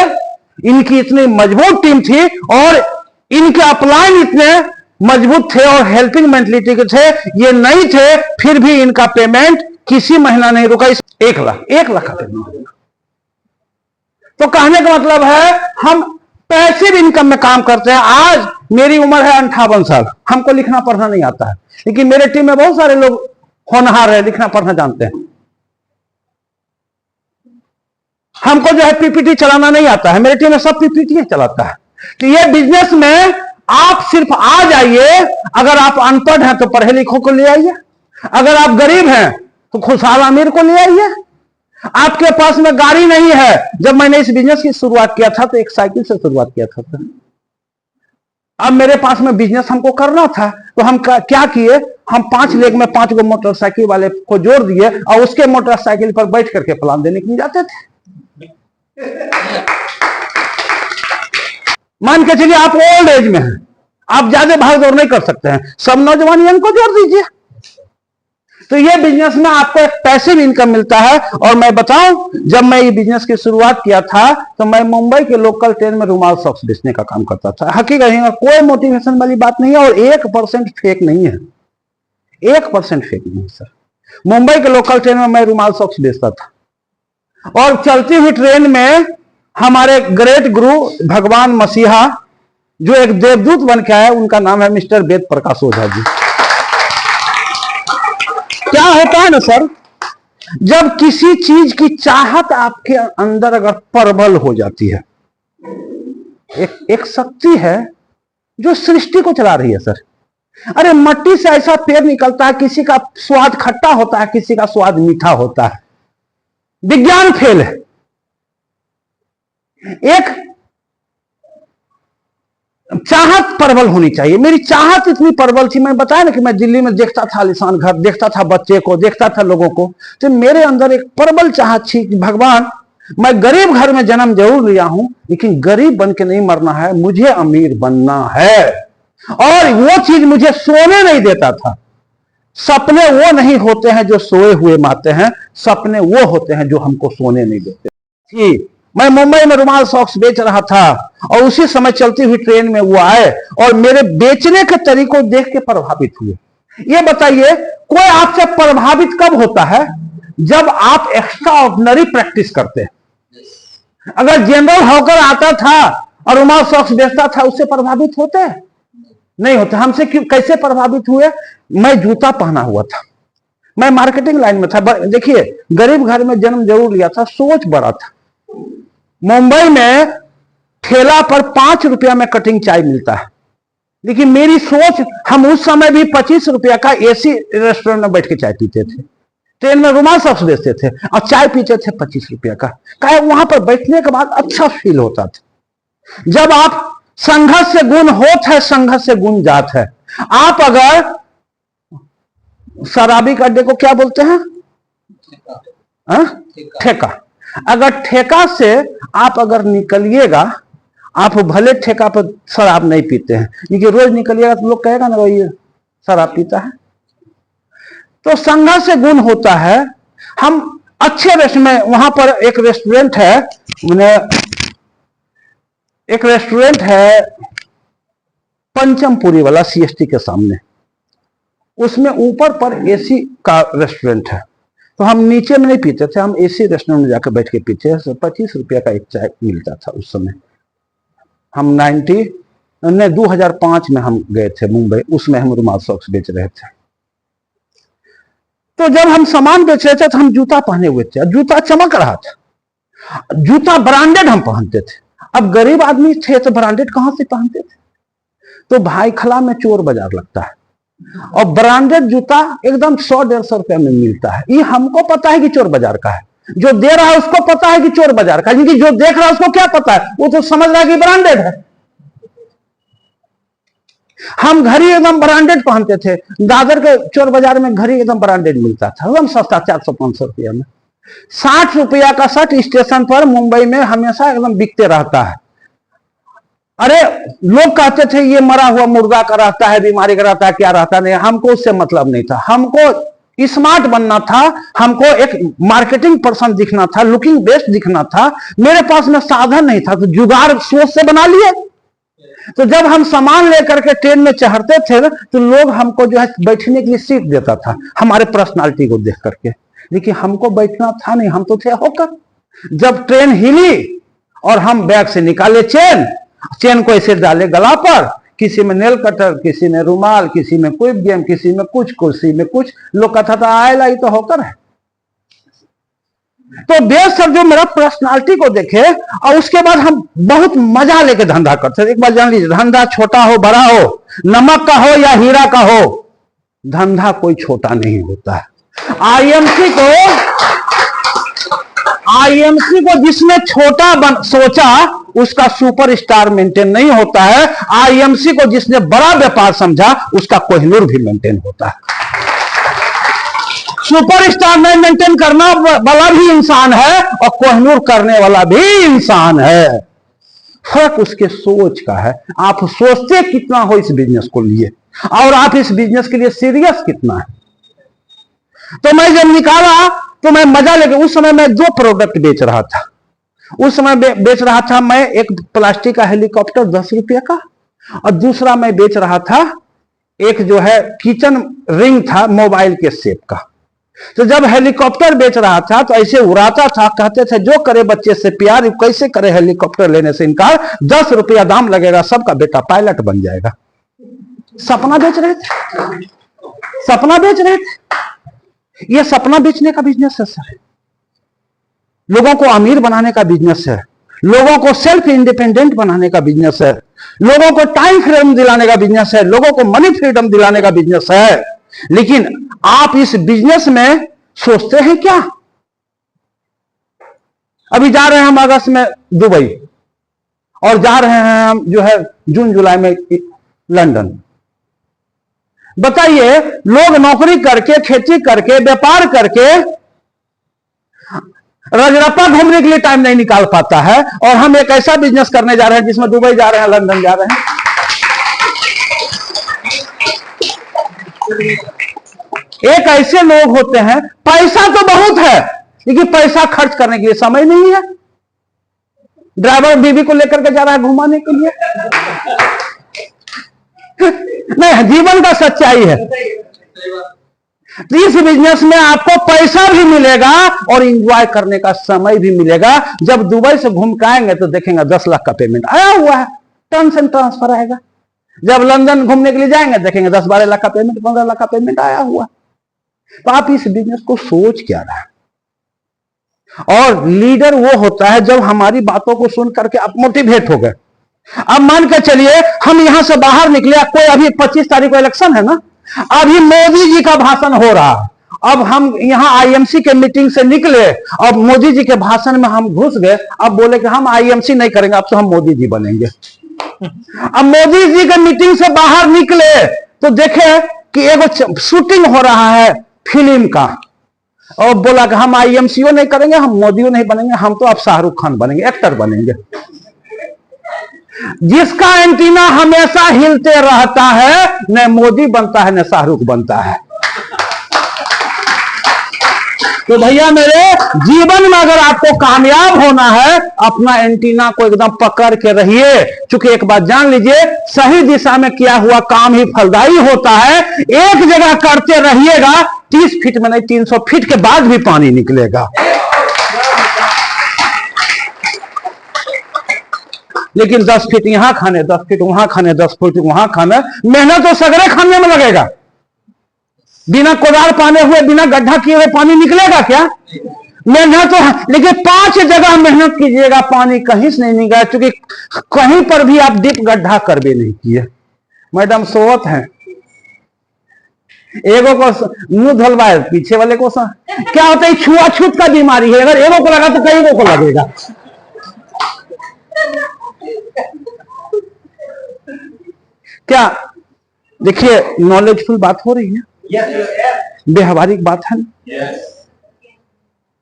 इनकी इतनी मजबूत टीम थी और इनके अपलाइन इतने मजबूत थे और हेल्पिंग मेंटलिटी के थे, ये नहीं थे, फिर भी इनका पेमेंट किसी महीना नहीं रुका। 1 लाख का पेमेंट। तो कहने का मतलब है हम पैसिव इनकम में काम करते हैं। आज मेरी उम्र है 58 साल, हमको लिखना पढ़ना नहीं आता है, लेकिन मेरे टीम में बहुत सारे लोग होनहार है, लिखना पढ़ना जानते हैं। हमको जो है पीपीटी चलाना नहीं आता है, मेरे टीम में सब पीपीटी चलाता है। तो ये बिजनेस में आप सिर्फ आ जाइए। अगर आप अनपढ़ हैं तो पढ़े लिखों को ले आइए, अगर आप गरीब हैं तो खुशहाल अमीर को ले आइए। आपके पास में गाड़ी नहीं है, जब मैंने इस बिजनेस की शुरुआत किया था तो एक साइकिल से शुरुआत किया था। अब मेरे पास में बिजनेस हमको करना था तो हम क्या किए, हम 5 लेग में 5 गो मोटरसाइकिल वाले को जोड़ दिए और उसके मोटरसाइकिल पर बैठ करके प्लान देने के लिए जाते थे। मान के चलिए आप ओल्ड एज में हैं, आप ज्यादा भाग दौड़ नहीं कर सकते हैं, सब नौजवान इनको जोड़ दीजिए। तो ये बिजनेस में आपको एक पैसिव इनकम मिलता है। और मैं बताऊं, जब मैं ये बिजनेस की शुरुआत किया था तो मैं मुंबई के लोकल ट्रेन में रुमाल सॉक्स बेचने का काम करता था। हकीकत कोई मोटिवेशन वाली बात नहीं है और 1% फेक नहीं है, 1% फेक नहीं है सर। मुंबई के लोकल ट्रेन में मैं रुमाल सॉक्स बेचता था और चलती हुई ट्रेन में हमारे ग्रेट गुरु भगवान मसीहा जो एक देवदूत बन के आए, उनका नाम है मिस्टर वेद प्रकाश ओझा जी। क्या होता है ना सर, जब किसी चीज की चाहत आपके अंदर अगर प्रबल हो जाती है, एक शक्ति है जो सृष्टि को चला रही है सर। अरे मट्टी से ऐसा पेड़ निकलता है, किसी का स्वाद खट्टा होता है, किसी का स्वाद मीठा होता है। विज्ञान फेल है। एक चाहत प्रबल होनी चाहिए। मेरी चाहत इतनी प्रबल थी, मैं बताया ना कि मैं दिल्ली में देखता था आलीशान घर, देखता था बच्चे को, देखता था लोगों को, तो मेरे अंदर एक प्रबल चाहत थी कि भगवान, मैं गरीब घर में जन्म जरूर लिया हूं, लेकिन गरीब बन के नहीं मरना है, मुझे अमीर बनना है। और वो चीज मुझे सोने नहीं देता था। सपने वो नहीं होते हैं जो सोए हुए माते हैं, सपने वो होते हैं जो हमको सोने नहीं देते। मैं मुंबई में रुमाल सॉक्स बेच रहा था और उसी समय चलती हुई ट्रेन में वो आए और मेरे बेचने के तरीकों देख के प्रभावित हुए। ये बताइए, कोई आपसे प्रभावित कब होता है? जब आप एक्स्ट्रा ऑर्डिनरी प्रैक्टिस करते हैं। अगर जनरल होकर आता था और रुमाल सॉक्स बेचता था, उससे प्रभावित होते हैं? नहीं होते। हमसे क्यों, कैसे प्रभावित हुए? मैं जूता पहना हुआ था, मैं मार्केटिंग लाइन में था। देखिए, गरीब घर में जन्म जरूर लिया था, सोच बड़ा था। मुंबई में ठेला पर 5 रुपया में कटिंग चाय मिलता है, लेकिन मेरी सोच, हम उस समय भी 25 रुपया का एसी रेस्टोरेंट में बैठ के चाय पीते थे, ट्रेन में रुमाल सॉक्स बेचते थे और चाय पीते थे 25 रुपया का। क्या वहां पर बैठने के बाद अच्छा फील होता था। जब आप संघर्ष से गुण होत है, संघर्ष से गुण जात है। आप अगर शराबी का अड्डे को क्या बोलते हैं? ठेका। अगर ठेका से आप अगर निकलिएगा, आप भले ठेका पर शराब नहीं पीते हैं, लेकिन रोज निकलिएगा तो लोग कहेगा ना भाई शराब पीता है। तो संघर्ष से गुण होता है। हम अच्छे रेस्टोरेंट, वहां पर एक रेस्टोरेंट है पंचमपुरी वाला, सीएसटी के सामने, उसमें ऊपर पर एसी का रेस्टोरेंट है। तो हम नीचे में नहीं पीते थे, हम एसी रेस्टोरेंट में जाकर बैठ के पीते। 25 रुपया का एक चाय मिलता था उस समय। हम 2005 में हम गए थे मुंबई, उसमें हम रुमाल सॉक्स बेच रहे थे। तो जब हम सामान बेच रहे थे तो हम जूता पहने हुए थे, जूता चमक रहा था, जूता ब्रांडेड हम पहनते थे। अब गरीब आदमी थे तो ब्रांडेड कहां से पहनते थे? तो भाई खला में चोर बाजार लगता है और ब्रांडेड जूता एकदम 100-150 रुपए में मिलता है। ये हमको पता है कि चोर बाजार का है, जो दे रहा है उसको पता है कि चोर बाजार का है, क्योंकि जो देख रहा है उसको क्या पता है? वो तो समझ रहा है कि ब्रांडेड है। हम घड़ी एकदम ब्रांडेड पहनते थे। दादर के चोर बाजार में घड़ी एकदम ब्रांडेड मिलता था, एकदम सस्ता, 400-500 रुपया में। 60 रुपया का शर्ट स्टेशन पर मुंबई में हमेशा एकदम बिकते रहता है। अरे लोग कहते थे ये मरा हुआ मुर्गा का रहता है, बीमारी का रहता है, क्या रहता नहीं। हमको उससे मतलब नहीं था, हमको स्मार्ट बनना था, हमको एक मार्केटिंग पर्सन दिखना था, लुकिंग बेस्ट दिखना था। मेरे पास में साधन नहीं था, तो जुगाड़ सोच से बना लिए। तो जब हम सामान लेकर के ट्रेन में चढ़ते थे तो लोग हमको जो है बैठने के लिए सीट देता था, हमारे पर्सनालिटी को देख करके। लेकिन हमको बैठना था नहीं, हम तो थे होकर। जब ट्रेन हिली और हम बैग से निकाले चेन को ऐसे डाले गला पर, किसी में नेल कटर, किसी में रुमाल, किसी में कोई गेम, किसी में कुछ, कुर्सी में कुछ। लोग कहता था आए लाई तो होकर है। तो बेस सर जो मेरा पर्सनालिटी को देखे और उसके बाद हम बहुत मजा लेके धंधा करते थे। एक बार जान लीजिए, धंधा छोटा हो बड़ा हो, नमक का हो या हीरा का हो, धंधा कोई छोटा नहीं होता है। आईएमसी को जिसने छोटा सोचा उसका सुपरस्टार मेंटेन नहीं होता है। आईएमसी को जिसने बड़ा व्यापार समझा उसका कोहिनूर भी मेंटेन होता है। सुपरस्टार में मेंटेन करना वाला भी इंसान है और कोहिनूर करने वाला भी इंसान है। फर्क उसके सोच का है। आप सोचते कितना हो इस बिजनेस को लिए और आप इस बिजनेस के लिए सीरियस कितना है। तो मैं जब निकाला तो मैं मजा लेके, उस समय मैं 2 प्रोडक्ट बेच रहा था। उस समय बेच रहा था मैं एक प्लास्टिक का हेलीकॉप्टर 10 रुपये का, और दूसरा मैं बेच रहा था एक जो है किचन रिंग था मोबाइल के शेप का। तो जब हेलीकॉप्टर बेच रहा था तो ऐसे उड़ाता था, कहते थे जो करे बच्चे से प्यार, कैसे करे हेलीकॉप्टर लेने से इनकार, 10 रुपया दाम लगेगा, सबका बेटा पायलट बन जाएगा। सपना बेच रहे थे, सपना बेच रहे थे। ये सपना बेचने का बिजनेस है सर। लोगों को अमीर बनाने का बिजनेस है, लोगों को सेल्फ इंडिपेंडेंट बनाने का बिजनेस है। लोगों को टाइम फ्रीडम दिलाने का बिजनेस है, लोगों को मनी फ्रीडम दिलाने का बिजनेस है। लेकिन आप इस बिजनेस में सोचते हैं क्या? अभी जा रहे हैं हम अगस्त में दुबई, और जा रहे हैं हम जो है जून जुलाई में लंदन। बताइए, लोग नौकरी करके, खेती करके, व्यापार करके रजरप्पा घूमने के लिए टाइम नहीं निकाल पाता है, और हम एक ऐसा बिजनेस करने जा रहे हैं जिसमें दुबई जा रहे हैं, लंदन जा रहे हैं। एक ऐसे लोग होते हैं, पैसा तो बहुत है लेकिन पैसा खर्च करने के लिए समय नहीं है। ड्राइवर बीवी को लेकर के जा रहा है घुमाने के लिए। नहीं, जीवन का सच्चाई है। इस बिजनेस में आपको पैसा भी मिलेगा और एंजॉय करने का समय भी मिलेगा। जब दुबई से घूम के आएंगे तो देखेंगे 10 लाख का पेमेंट आया हुआ है, टर्न्स एंड ट्रांसफर आएगा। जब लंदन घूमने के लिए जाएंगे देखेंगे 10-12 लाख का पेमेंट, 15 लाख का पेमेंट आया हुआ। तो आप इस बिजनेस को सोच क्या रहे हैं? और लीडर वो होता है जब हमारी बातों को सुन करके आप मोटिवेट हो गए। अब मान के चलिए हम यहां से बाहर निकले, कोई अभी 25 तारीख को इलेक्शन है ना, अभी मोदी जी का भाषण हो रहा है। अब हम यहां आईएमसी के मीटिंग से निकले, अब मोदी जी के भाषण में हम घुस गए। अब बोले कि हम आईएमसी नहीं करेंगे, अब तो हम मोदी जी बनेंगे। अब मोदी जी के मीटिंग से बाहर निकले तो देखे कि एगो शूटिंग हो रहा है फिल्म का, और बोला कि हम आईएमसीओ नहीं करेंगे, हम मोदियो नहीं बनेंगे, हम तो अब शाहरुख खान बनेंगे, एक्टर बनेंगे। जिसका एंटीना हमेशा हिलते रहता है, न मोदी बनता है न शाहरुख बनता है। तो भैया मेरे, जीवन में अगर आपको कामयाब होना है, अपना एंटीना को एकदम पकड़ के रहिए। क्योंकि एक बात जान लीजिए, सही दिशा में किया हुआ काम ही फलदायी होता है। एक जगह करते रहिएगा, 30 फीट में नहीं 300 फीट के बाद भी पानी निकलेगा। लेकिन 10 फीट यहां खाने, 10 फीट वहां खाने, 10 फीट वहां खाने, मेहनत तो सगरे खाने में लगेगा। बिना कोदाल पाने हुए, बिना गड्ढा किए हुए पानी निकलेगा क्या? मेहनत तो, लेकिन 5 जगह मेहनत कीजिएगा, पानी कहीं से नहीं निकलेगा, क्योंकि कहीं पर भी आप डीप गड्ढा कर भी नहीं किए। मैडम सोवत हैं, एगो को मुंह धुलवाए, पीछे वाले को क्या होता है, छुआछूत का बीमारी है। अगर एगो को लगा तो कई को लगेगा। क्या देखिए, नॉलेजफुल बात हो रही है, व्यवहारिक बात है।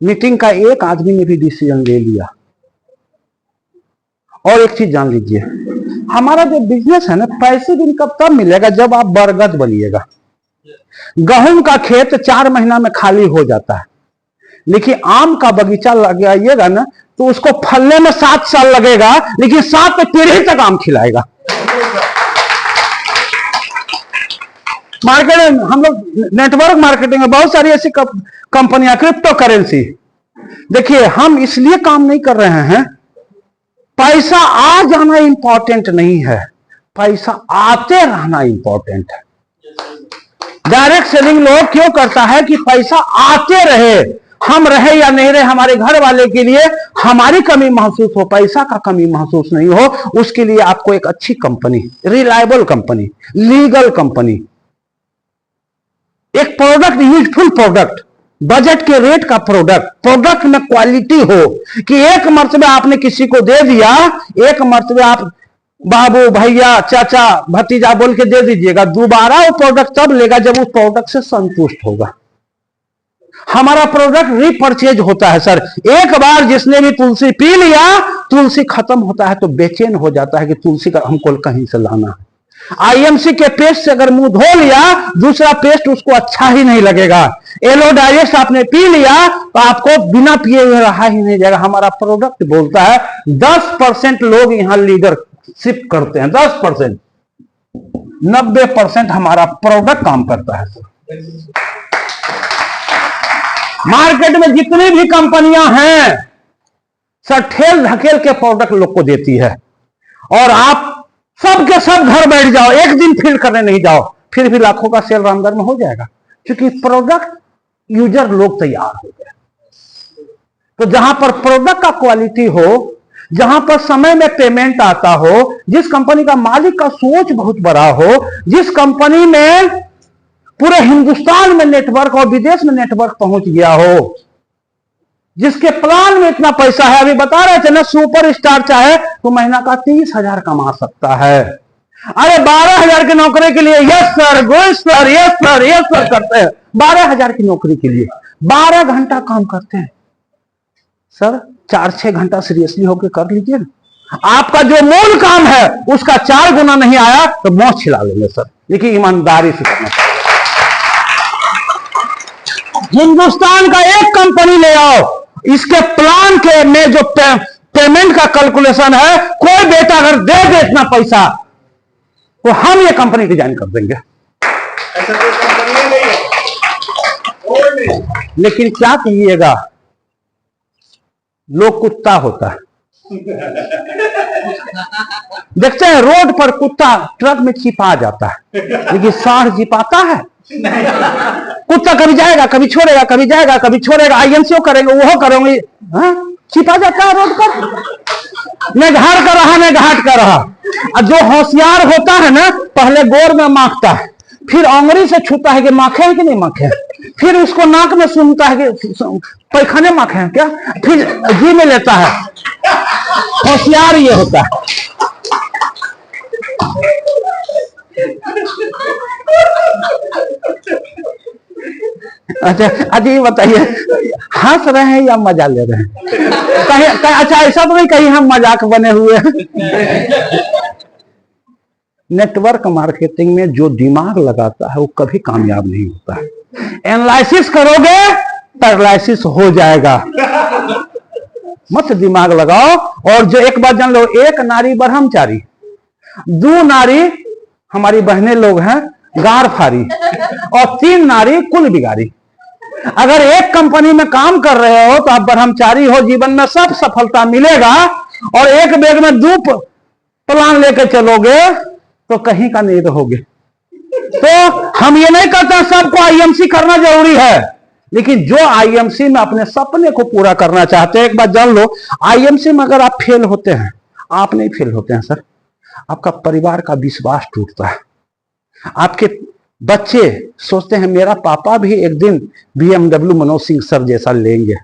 मीटिंग का एक आदमी ने भी डिसीजन ले लिया। और एक चीज जान लीजिए, हमारा जो बिजनेस है ना, पैसे भी कब मिलेगा जब आप बरगद बनिएगा। गेहूं का खेत 4 महीना में खाली हो जाता है, लेकिन आम का बगीचा लगाइएगा ना तो उसको फलने में 7 साल लगेगा, लेकिन 7 पीढ़ी तक आम खिलाएगा। मार्केट में हम लोग नेटवर्क मार्केटिंग में बहुत सारी ऐसी कंपनियां, क्रिप्टो करेंसी, देखिए हम इसलिए काम नहीं कर रहे हैं, पैसा आ जाना इंपॉर्टेंट नहीं है, पैसा आते रहना इंपॉर्टेंट है। डायरेक्ट सेलिंग लोग क्यों करता है कि पैसा आते रहे, हम रहे या नहीं रहे, हमारे घर वाले के लिए हमारी कमी महसूस हो, पैसा का कमी महसूस नहीं हो, उसके लिए आपको एक अच्छी company, reliable company, legal company, एक प्रोडक्ट, यूजफुल प्रोडक्ट, बजट के रेट का प्रोडक्ट, प्रोडक्ट में क्वालिटी हो कि एक मर्तबे आपने किसी को दे दिया, एक मर्तबे आप बाबू, भैया, चाचा, भतीजा बोल के दे दीजिएगा, दोबारा वो प्रोडक्ट तब लेगा जब उस प्रोडक्ट से संतुष्ट होगा। हमारा प्रोडक्ट रीपरचेज होता है सर। एक बार जिसने भी तुलसी पी लिया, तुलसी खत्म होता है तो बेचैन हो जाता है कि तुलसी का हमको कहीं से लाना है। आईएमसी के पेस्ट से अगर मुंह धो लिया, दूसरा पेस्ट उसको अच्छा ही नहीं लगेगा। एलो डाइजेस्ट आपने पी लिया तो आपको बिना पिए हुए रहा ही नहीं जाएगा। हमारा प्रोडक्ट बोलता है। 10% लोग यहां लीडरशिप करते हैं, 10%, 90% हमारा प्रोडक्ट काम करता है सर। मार्केट में जितनी भी कंपनियां हैं सर, ठेल धकेल के प्रोडक्ट लोग को देती है, और आप सब के सब घर बैठ जाओ, एक दिन फील्ड करने नहीं जाओ, फिर भी लाखों का सेल रामगढ़ में हो जाएगा, क्योंकि प्रोडक्ट यूजर लोग तैयार हो गए। तो जहां पर प्रोडक्ट का क्वालिटी हो, जहां पर समय में पेमेंट आता हो, जिस कंपनी का मालिक का सोच बहुत बड़ा हो, जिस कंपनी में पूरे हिंदुस्तान में नेटवर्क और विदेश में नेटवर्क पहुंच गया हो, जिसके प्लान में इतना पैसा है। अभी बता रहे थे ना, सुपर स्टार चाहे तो महीना का 30,000 कमा सकता है। अरे 12,000 की नौकरी के लिए yes sir, good sir, yes sir, yes sir करते हैं। 12,000 की नौकरी के लिए 12 घंटा काम करते हैं सर। 4-6 घंटा सीरियसली होकर कर लीजिए ना। आपका जो मूल काम है उसका 4 गुना नहीं आया तो मौत छिला लेंगे सर, लेकिन ईमानदारी से करना चाहिए। हिंदुस्तान का एक कंपनी ले आओ, इसके प्लान के में जो पेमेंट का कैलकुलेशन है, कोई बेटा अगर दे दे इतना पैसा तो हम ये कंपनी डिजाइन कर देंगे। ऐसा कोई कंपनी नहीं है, और नहीं। लेकिन क्या कीजिएगा, लोग कुत्ता होता है। देखते हैं रोड पर कुत्ता ट्रक में छिपा जाता है, लेकिन सांड छिपाता है। कुत्ता कभी जाएगा, कभी छोड़ेगा, कभी जाएगा, कभी छोड़ेगा, आईएमसीओ करेंगे, वो करेंगे, छिपा जाता है रोड पर। न घर का रहा न घाट का रहा। और जो होशियार होता है ना, पहले गोर में माखता है, फिर अंगुरी से छूता है कि माखे हैं कि नहीं माखे, फिर उसको नाक में सुनता है कि पैखाने माखे हैं क्या, फिर जी में लेता है। होशियार ये होता है। अच्छा ये बताइए, हंस रहे हैं या मजा ले रहे हैं? कहीं अच्छा ऐसा तो नहीं कहीं हम मजाक बने हुए हैं? नेटवर्क मार्केटिंग में जो दिमाग लगाता है वो कभी कामयाब नहीं होता है। एनालिसिस करोगे पैरालिसिस हो जाएगा। मत दिमाग लगाओ। और जो एक बात जान लो, एक नारी ब्रह्मचारी, 2 नारी हमारी बहनें लोग हैं गार फारी, और 3 नारी कुल बिगारी। अगर एक कंपनी में काम कर रहे हो तो आप ब्रह्मचारी हो, जीवन में सब सफलता मिलेगा। और एक बैग में 2 प्लान लेकर चलोगे तो कहीं का नहीं रहोगे। तो हम ये नहीं कहते सबको आईएमसी करना जरूरी है, लेकिन जो आईएमसी में अपने सपने को पूरा करना चाहते हैं, एक बात जान लो, आईएमसी में अगर आप फेल होते हैं, आप नहीं फेल होते हैं सर, आपका परिवार का विश्वास टूटता है। आपके बच्चे सोचते हैं मेरा पापा भी एक दिन BMW मनोज सिंह सर जैसा लेंगे।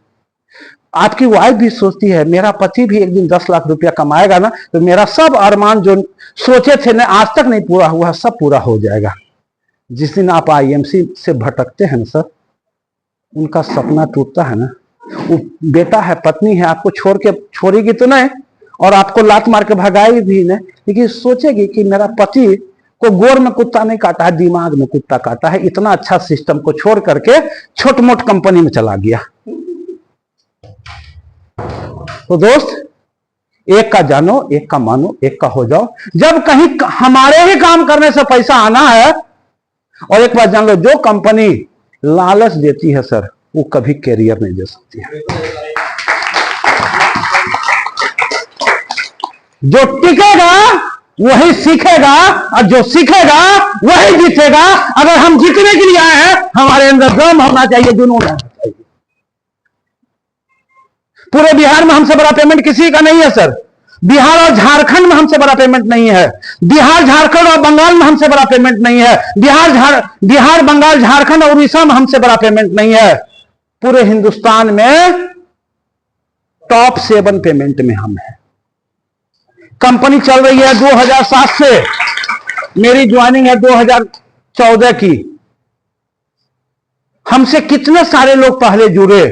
आपकी वाइफ भी सोचती है मेरा पति भी एक दिन 10 लाख रुपया कमाएगा ना, तो मेरा सब अरमान जो सोचे थे ना आज तक नहीं पूरा हुआ, सब पूरा हो जाएगा। जिस दिन आप आईएमसी से भटकते हैं ना सर, उनका सपना टूटता है ना। वो बेटा है, पत्नी है, आपको छोड़ के छोड़ेगी तो नहीं, और आपको लात मार के भगाएगी भी नहीं, लेकिन सोचेगी कि मेरा पति को गोर में कुत्ता नहीं काटा है, दिमाग में कुत्ता काटा है। इतना अच्छा सिस्टम को छोड़ करके छोट मोट कंपनी में चला गया। तो दोस्त, एक का जानो, एक का मानो, एक का हो जाओ। जब कहीं हमारे ही काम करने से पैसा आना है, और एक बात जान लो, जो कंपनी लालच देती है सर, वो कभी कैरियर नहीं दे सकती है। जो टिकेगा वही सीखेगा, और जो सीखेगा वही जीतेगा। अगर हम जीतने के लिए आए हैं, हमारे अंदर दम होना चाहिए, जुनून होना चाहिए। पूरे बिहार में हमसे बड़ा पेमेंट किसी का नहीं है सर। बिहार और झारखंड में हमसे बड़ा पेमेंट नहीं है। बिहार, झारखंड और बंगाल में हमसे बड़ा पेमेंट नहीं है। बिहार, बंगाल, झारखंड और उड़ीसा में हमसे बड़ा पेमेंट नहीं है। पूरे हिंदुस्तान में टॉप 7 पेमेंट में हम हैं। कंपनी चल रही है 2007 से, मेरी ज्वाइनिंग है 2014 की। हमसे कितने सारे लोग पहले जुड़े,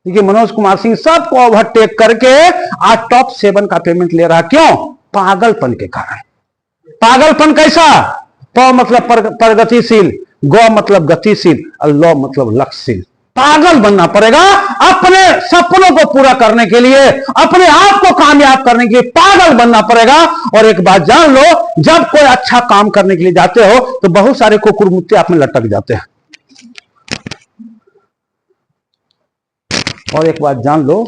लेकिन मनोज कुमार सिंह सबको ओवरटेक करके आज टॉप 7 का पेमेंट ले रहा। क्यों? पागलपन के कारण। पागलपन कैसा? प मतलब प्रगतिशील, ग मतलब गतिशील, और ल मतलब लक्ष्यशील। पागल बनना पड़ेगा अपने सपनों को पूरा करने के लिए, अपने आप को कामयाब करने के लिए पागल बनना पड़ेगा। और एक बात जान लो, जब कोई अच्छा काम करने के लिए जाते हो तो बहुत सारे कुकुर मुत्ते आप में लटक जाते हैं। और एक बात जान लो,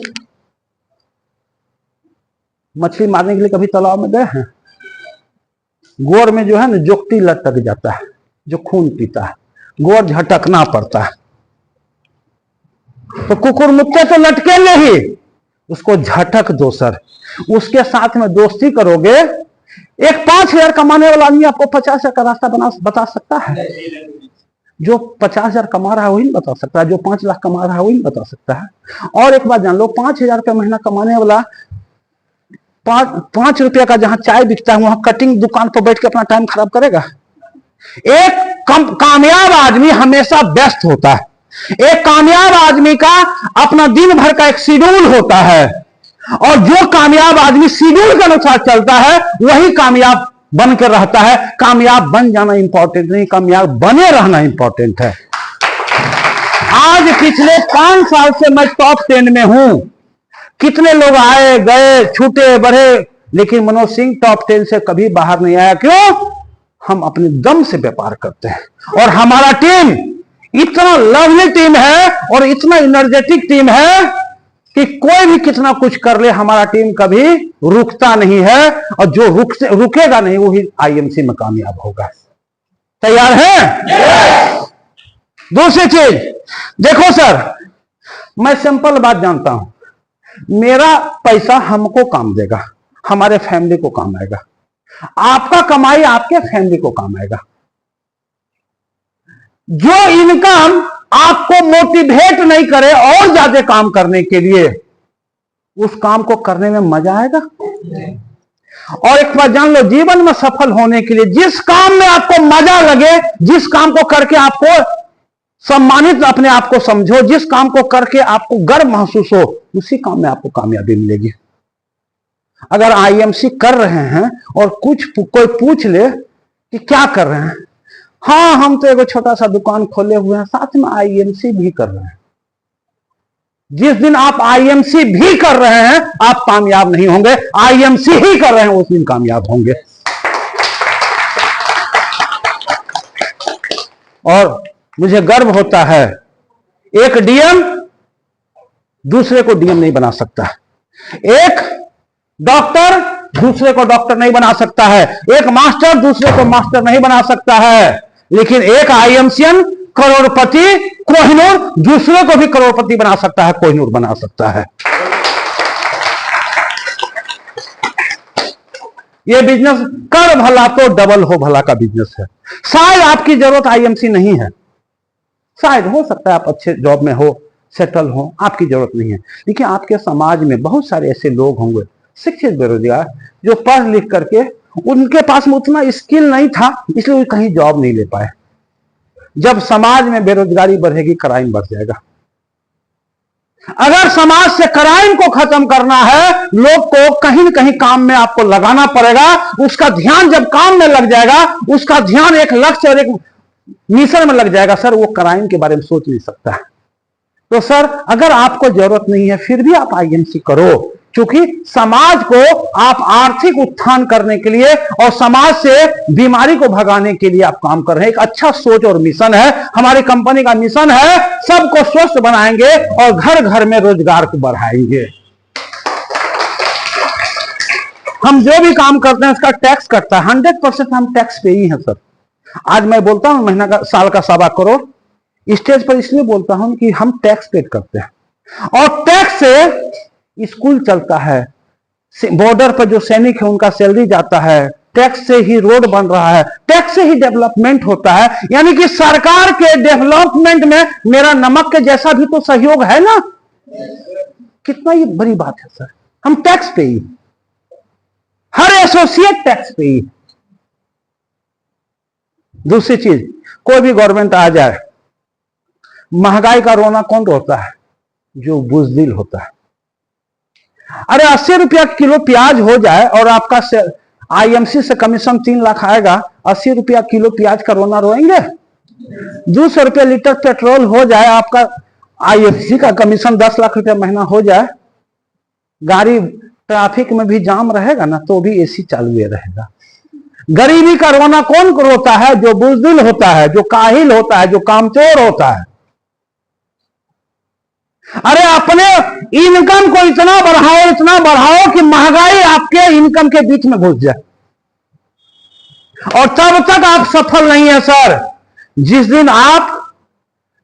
मछली मारने के लिए कभी तालाब में गए हैं? गोर में जो है ना जोकटी लटक जाता है, जो खून पीता है, गोर झटकना पड़ता है। तो कुकुर मुत्ते तो लटकेंगे ही, उसको झटक दो सर। उसके साथ में दोस्ती करोगे। एक 5,000 कमाने वाला आदमी आपको 50,000 का रास्ता बता सकता है? जो 50,000 कमा रहा है वही बता सकता है, जो 5 लाख कमा रहा है वही बता सकता है। और एक बात जान लो, 5,000 का महीना कमाने वाला 5 रुपया का जहां चाय बिकता है वहां कटिंग दुकान पर बैठ के अपना टाइम खराब करेगा? एक कामयाब आदमी हमेशा व्यस्त होता है। एक कामयाब आदमी का अपना दिन भर का एक शेड्यूल होता है, और जो कामयाब आदमी शेड्यूल के अनुसार चलता है वही कामयाब बन कर रहता है। कामयाब बन जाना इंपॉर्टेंट नहीं, कामयाब बने रहना इंपॉर्टेंट है। आज पिछले 5 साल से मैं टॉप 10 में हूं। कितने लोग आए गए, छूटे बढ़े, लेकिन मनोज सिंह टॉप 10 से कभी बाहर नहीं आया। क्यों? हम अपने दम से व्यापार करते हैं। और हमारा टीम इतना लवली टीम है और इतना एनर्जेटिक टीम है कि कोई भी कितना कुछ कर ले, हमारा टीम कभी रुकता नहीं है। और जो रुकेगा नहीं वही आईएमसी में कामयाब होगा। तैयार है? दूसरी चीज देखो सर, मैं सिंपल बात जानता हूं, मेरा पैसा हमको काम देगा, हमारे फैमिली को काम आएगा। आपका कमाई आपके फैमिली को काम आएगा। जो इनकम आपको मोटिवेट नहीं करे और ज्यादा काम करने के लिए, उस काम को करने में मजा आएगा। और एक बात जान लो, जीवन में सफल होने के लिए जिस काम में आपको मजा लगे, जिस काम को करके आपको सम्मानित अपने आप को समझो, जिस काम को करके आपको गर्व महसूस हो, उसी काम में आपको कामयाबी मिलेगी। अगर आईएमसी कर रहे हैं और कोई पूछ ले कि क्या कर रहे हैं, हाँ हम तो एक छोटा सा दुकान खोले हुए हैं, साथ में आईएमसी भी कर रहे हैं। जिस दिन आप आईएमसी भी कर रहे हैं आप कामयाब नहीं होंगे, आईएमसी ही कर रहे हैं उस दिन कामयाब होंगे। और मुझे गर्व होता है, एक डीएम दूसरे को डीएम नहीं बना सकता, एक डॉक्टर दूसरे को डॉक्टर नहीं बना सकता है, एक मास्टर दूसरे को मास्टर नहीं बना सकता है, लेकिन एक आईएमसीएन करोड़पति कोहिनूर दूसरे को भी करोड़पति बना सकता है, कोहिनूर बना सकता है। ये बिजनेस कर भला तो डबल हो भला का बिजनेस है। शायद आपकी जरूरत आईएमसी नहीं है, शायद हो सकता है आप अच्छे जॉब में हो, सेटल हो, आपकी जरूरत नहीं है, लेकिन आपके समाज में बहुत सारे ऐसे लोग होंगे शिक्षित बेरोजगार जो पढ़ लिख करके उनके पास में उतना स्किल नहीं था, इसलिए वो कहीं जॉब नहीं ले पाए। जब समाज में बेरोजगारी बढ़ेगी क्राइम बढ़ जाएगा। अगर समाज से क्राइम को खत्म करना है, लोग को कहीं न कहीं काम में आपको लगाना पड़ेगा। उसका ध्यान जब काम में लग जाएगा, उसका ध्यान एक लक्ष्य और एक मिशन में लग जाएगा, सर वो क्राइम के बारे में सोच नहीं सकता है। तो सर अगर आपको जरूरत नहीं है फिर भी आप आईएमसी करो, क्योंकि समाज को आप आर्थिक उत्थान करने के लिए और समाज से बीमारी को भगाने के लिए आप काम कर रहे हैं। एक अच्छा सोच और मिशन है। हमारी कंपनी का मिशन है सबको स्वस्थ बनाएंगे और घर घर में रोजगार को बढ़ाएंगे। हम जो भी काम करते हैं उसका टैक्स कटता है, 100% हम टैक्स पे ही हैं सर। आज मैं बोलता हूं महीना का साल का 1.25 करोड़ स्टेज पर इसलिए बोलता हूं कि हम टैक्स पेड करते हैं और टैक्स से स्कूल चलता है, बॉर्डर पर जो सैनिक है उनका सैलरी जाता है, टैक्स से ही रोड बन रहा है, टैक्स से ही डेवलपमेंट होता है। यानी कि सरकार के डेवलपमेंट में मेरा नमक के जैसा भी तो सहयोग है ना। कितना ये बड़ी बात है सर, हम टैक्स पे ही, हर एसोसिएट टैक्स पे ही। दूसरी चीज, कोई भी गवर्नमेंट आ जाए, महंगाई का रोना कौन रोता है? जो बुजदिल होता है। अरे 80 रुपया किलो प्याज हो जाए और आपका आईएमसी से कमीशन 3 लाख आएगा, 80 रुपया किलो प्याज का रोना रोएंगे? 200 रुपया लीटर पेट्रोल हो जाए, आपका आईएमसी का कमीशन 10 लाख रुपया महीना हो जाए, गाड़ी ट्रैफिक में भी जाम रहेगा ना तो भी एसी चालू रहेगा। गरीबी का रोना कौन रोता है? जो बुजदिल होता है, जो काहिल होता है, जो कामचोर होता है। अरे अपने इनकम को इतना बढ़ाओ कि महंगाई आपके इनकम के बीच में घुस जाए, और तब तक आप सफल नहीं है सर। जिस दिन आप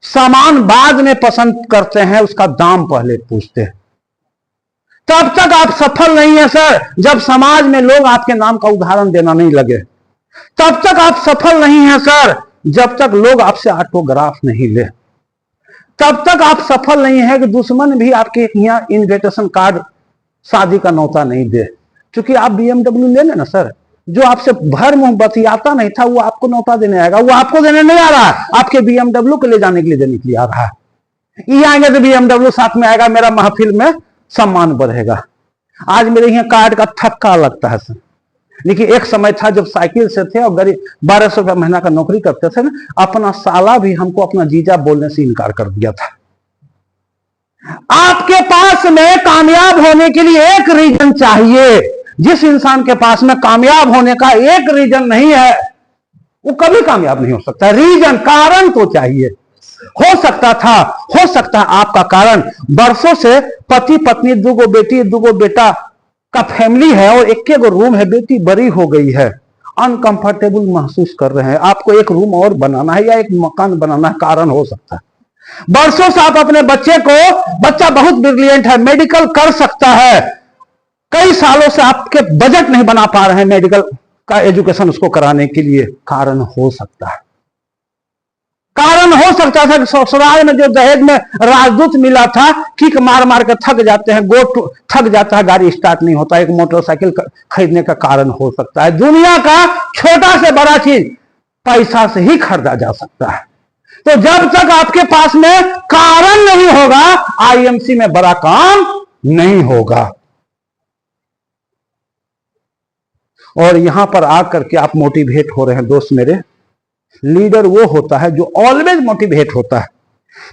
सामान बाद में पसंद करते हैं उसका दाम पहले पूछते हैं। तब तक आप सफल नहीं है सर, जब समाज में लोग आपके नाम का उदाहरण देना नहीं लगे। तब तक आप सफल नहीं है सर, जब तक लोग आपसे ऑटोग्राफ नहीं ले। तब तक आप सफल नहीं है कि दुश्मन भी आपके यहाँ इनविटेशन कार्ड, शादी का न्योता नहीं दे। क्योंकि आप BMW ले लेना सर, जो आपसे भर मुंह बतियाता नहीं था वो आपको न्योता देने आएगा। वो आपको देने नहीं आ रहा है, आपके BMW को ले जाने के लिए देने के लिए आ रहा है। ये आएंगे तो BMW साथ में आएगा, मेरा महफिल में सम्मान बढ़ेगा। आज मेरे यहाँ कार्ड का थक्का लगता है सर, लेकिन एक समय था जब साइकिल से थे और गरीब 1200 रुपया महीना का नौकरी करते थे ना, अपना साला भी हमको अपना जीजा बोलने से इनकार कर दिया था। आपके पास में कामयाब होने के लिए एक रीजन चाहिए। जिस इंसान के पास में कामयाब होने का एक रीजन नहीं है, वो कभी कामयाब नहीं हो सकता। रीजन, कारण तो चाहिए। हो सकता है आपका कारण बरसों से पति पत्नी, दुगो बेटी दुगो बेटा का फैमिली है और एक गो रूम है, बेटी बड़ी हो गई है, अनकंफर्टेबल महसूस कर रहे हैं, आपको एक रूम और बनाना है या एक मकान बनाना है, कारण हो सकता है। बरसों से आप अपने बच्चे को, बच्चा बहुत ब्रिलियंट है, मेडिकल कर सकता है, कई सालों से आपके बजट नहीं बना पा रहे हैं मेडिकल का एजुकेशन उसको कराने के लिए, कारण हो सकता है। कारण हो सकता था कि ससुराल में जो दहेज में राजदूत मिला था, किक मार मार के थक जाते हैं, थक जाता है, गाड़ी स्टार्ट नहीं होता, एक मोटरसाइकिल खरीदने का कारण हो सकता है। दुनिया का छोटा से बड़ा चीज पैसा से ही खरीदा जा सकता है। तो जब तक आपके पास में कारण नहीं होगा, IMC में बड़ा काम नहीं होगा। और यहां पर आकर के आप मोटिवेट हो रहे हैं दोस्त मेरे। लीडर वो होता है जो ऑलवेज मोटिवेट होता है,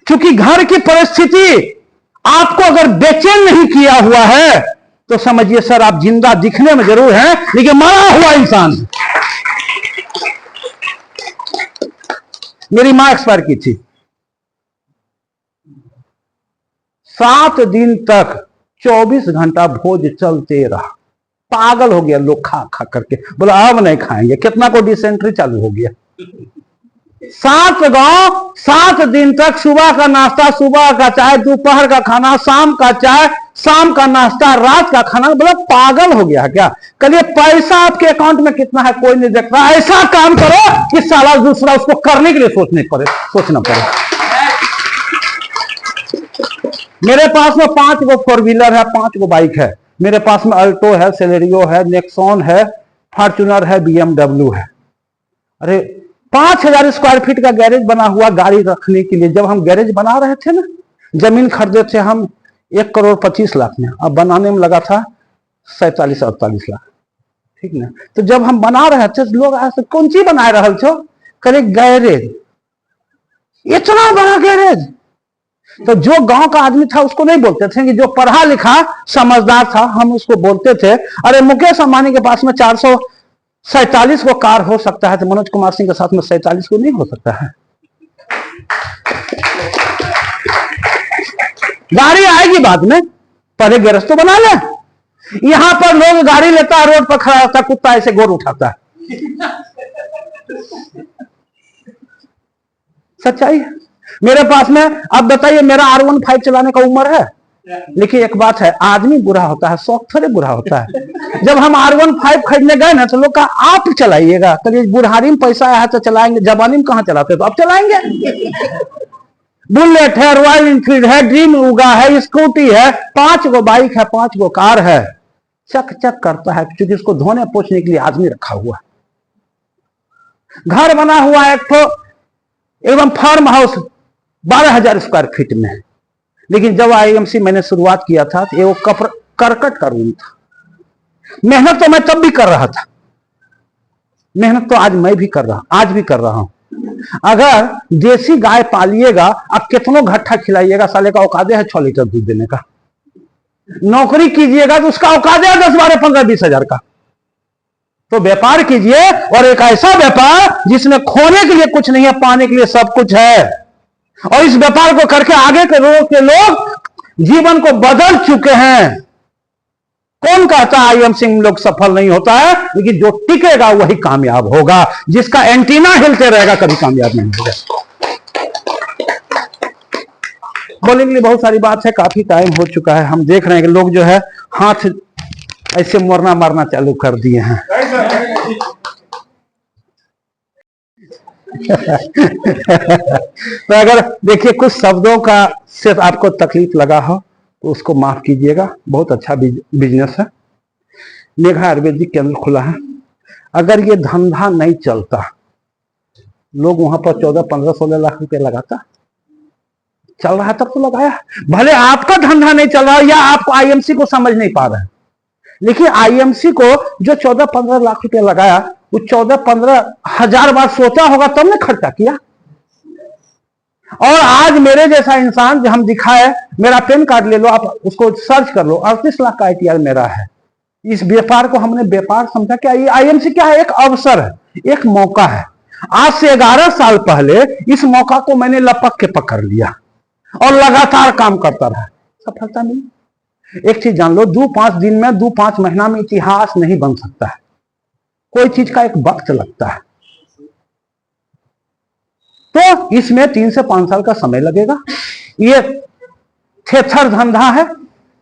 क्योंकि घर की परिस्थिति आपको अगर बेचैन नहीं किया हुआ है तो समझिए सर आप जिंदा दिखने में जरूर हैं, लेकिन मरा हुआ इंसान। मेरी मां एक्सपायर की थी, 7 दिन तक 24 घंटा भोज चलते रहा। पागल हो गया लोग खा खा करके, बोला अब नहीं खाएंगे, कितना को डिसेंट्री चालू हो गया। 7 दिन तक सुबह का नाश्ता, सुबह का चाय, दोपहर का खाना, शाम का चाय, शाम का नाश्ता, रात का खाना। बोला पागल हो गया क्या? कहिए पैसा आपके अकाउंट में कितना है कोई नहीं देखता, ऐसा काम करो कि साला दूसरा उसको करने के लिए सोचना पड़े। मेरे पास में 5 गो 4 व्हीलर है, 5 गो बाइक है। मेरे पास में अल्टो है, सेलेरियो है, नेक्सॉन है, फॉर्च्यूनर है, BMW है। अरे 5000 स्क्वायर फीट का गैरेज बना हुआ गाड़ी रखने के लिए। जब हम गैरेज बना रहे थे ना, जमीन खरीदे थे हम 1,25,00,000 में, अब बनाने में लगा था 47-48 लाख, ठीक ना। तो जब हम बना रहे थे तो लोग ऐसे कौन चीज बना रहे थे, करे गैरेज, इतना बड़ा गैरेज। तो जो गांव का आदमी था उसको नहीं बोलते थे, कि जो पढ़ा लिखा समझदार था हम उसको बोलते थे, अरे मुकेश अंबानी के पास में 447 को कार हो सकता है, तो मनोज कुमार सिंह के साथ में 47 को नहीं हो सकता है। गाड़ी आएगी बाद में, पहले गैरेज तो बना ले। यहां पर लोग गाड़ी लेता है, रोड पर खड़ा होता है, कुत्ता ऐसे गोर उठाता है। सच्चाई है। मेरे पास में, अब बताइए, मेरा R15 चलाने का उम्र है, लेकिन एक बात है, आदमी बुरा होता है, शौक थोड़े बुरा होता है। जब हम R15 खरीदने गए ना तो लोग कहा आप चलाइएगा, कभी बुढ़ारी में पैसा आया तो चलाएंगे, जवानी में कहां चलाते, तो अब चलाएंगे। बुलेट है, रॉयल इनफील्ड है, ड्रीम उगा है, स्कूटी है, 5 गो बाइक है, 5 गो कार है, चक चक करता है, क्योंकि उसको धोने पोछने के लिए आदमी रखा हुआ। घर बना हुआ एक तो एवं फार्म हाउस 12,000 स्क्वायर फीट में। लेकिन जब IMC मैंने शुरुआत किया था तो वो करकट का रूम था। मेहनत तो मैं तब भी कर रहा था, मेहनत तो आज मैं भी कर रहा, आज भी कर रहा हूं। अगर देसी गाय पालिएगा, अब कितनों घट्टा खिलाइएगा, साले का औकात है 6 लीटर दूध देने का। नौकरी कीजिएगा तो उसका औकात है 10, 12, 15, 20 हजार का। तो व्यापार कीजिए, और एक ऐसा व्यापार जिसमें खोने के लिए कुछ नहीं है, पाने के लिए सब कुछ है। और इस व्यापार को करके आगे के लोग जीवन को बदल चुके हैं। कौन कहता है IMC में लोग सफल नहीं होता है, लेकिन जो टिकेगा वही कामयाब होगा, जिसका एंटीना हिलते रहेगा कभी कामयाब नहीं होगा। बोलने के लिए बहुत सारी बात है, काफी टाइम हो चुका है। हम देख रहे हैं कि लोग जो है हाथ ऐसे मोड़ना मारना चालू कर दिए हैं। Right, sir. Right, sir. तो अगर देखिए कुछ शब्दों का से आपको तकलीफ लगा हो तो उसको माफ कीजिएगा। बहुत अच्छा बिजनेस है। मेघा आयुर्वेदिक केंद्र खुला है। अगर ये धंधा नहीं चलता, लोग वहां पर 14, 15, 16 लाख रुपए लगाता। चल रहा है तब तो लगाया। भले आपका धंधा नहीं चल रहा या आप आईएमसी को समझ नहीं पा रहे हैं, लेकिन आईएमसी को जो 14, 15 लाख रुपए लगाया, वो 14, 15 हजार बार सोचा होगा तब ने खर्चा किया। और आज मेरे जैसा इंसान, जो हम दिखाए, मेरा पेन कार्ड ले लो, आप उसको सर्च कर लो, 38 लाख का आईटीआर मेरा है। इस व्यापार को हमने व्यापार समझा। क्या ये आईएमसी क्या है? एक अवसर है, एक मौका है। आज से 11 साल पहले इस मौका को मैंने लपक के पकड़ लिया और लगातार काम करता रहा। सफलता मिली। एक चीज जान लो, 2-5 दिन में, 2-5 महीना में इतिहास नहीं बन सकता है। कोई चीज का एक वक्त लगता है। तो इसमें 3 से 5 साल का समय लगेगा। ये थेथर धंधा है।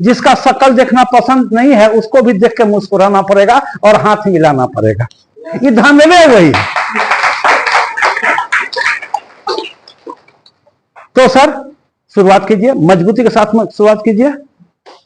जिसका शकल देखना पसंद नहीं है, उसको भी देख के मुस्कुराना पड़ेगा और हाथ मिलाना पड़ेगा। ये धंधे वही है। तो सर शुरुआत कीजिए, मजबूती के साथ में शुरुआत कीजिए।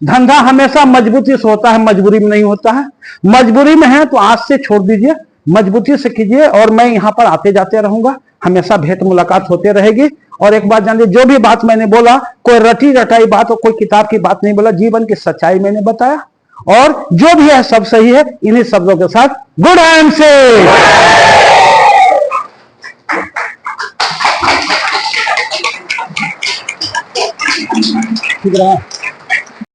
धंधा हमेशा मजबूती से होता है, मजबूरी में नहीं होता है। मजबूरी में है तो आज से छोड़ दीजिए, मजबूती से कीजिए। और मैं यहां पर आते जाते रहूंगा, हमेशा भेंट मुलाकात होते रहेगी। और एक बात जान लीजिए, जो भी बात मैंने बोला, कोई रटी रटाई बात और कोई किताब की बात नहीं बोला, जीवन की सच्चाई मैंने बताया। और जो भी है सब सही है। इन्हीं शब्दों के साथ गुड हैंड से ठीक रहा।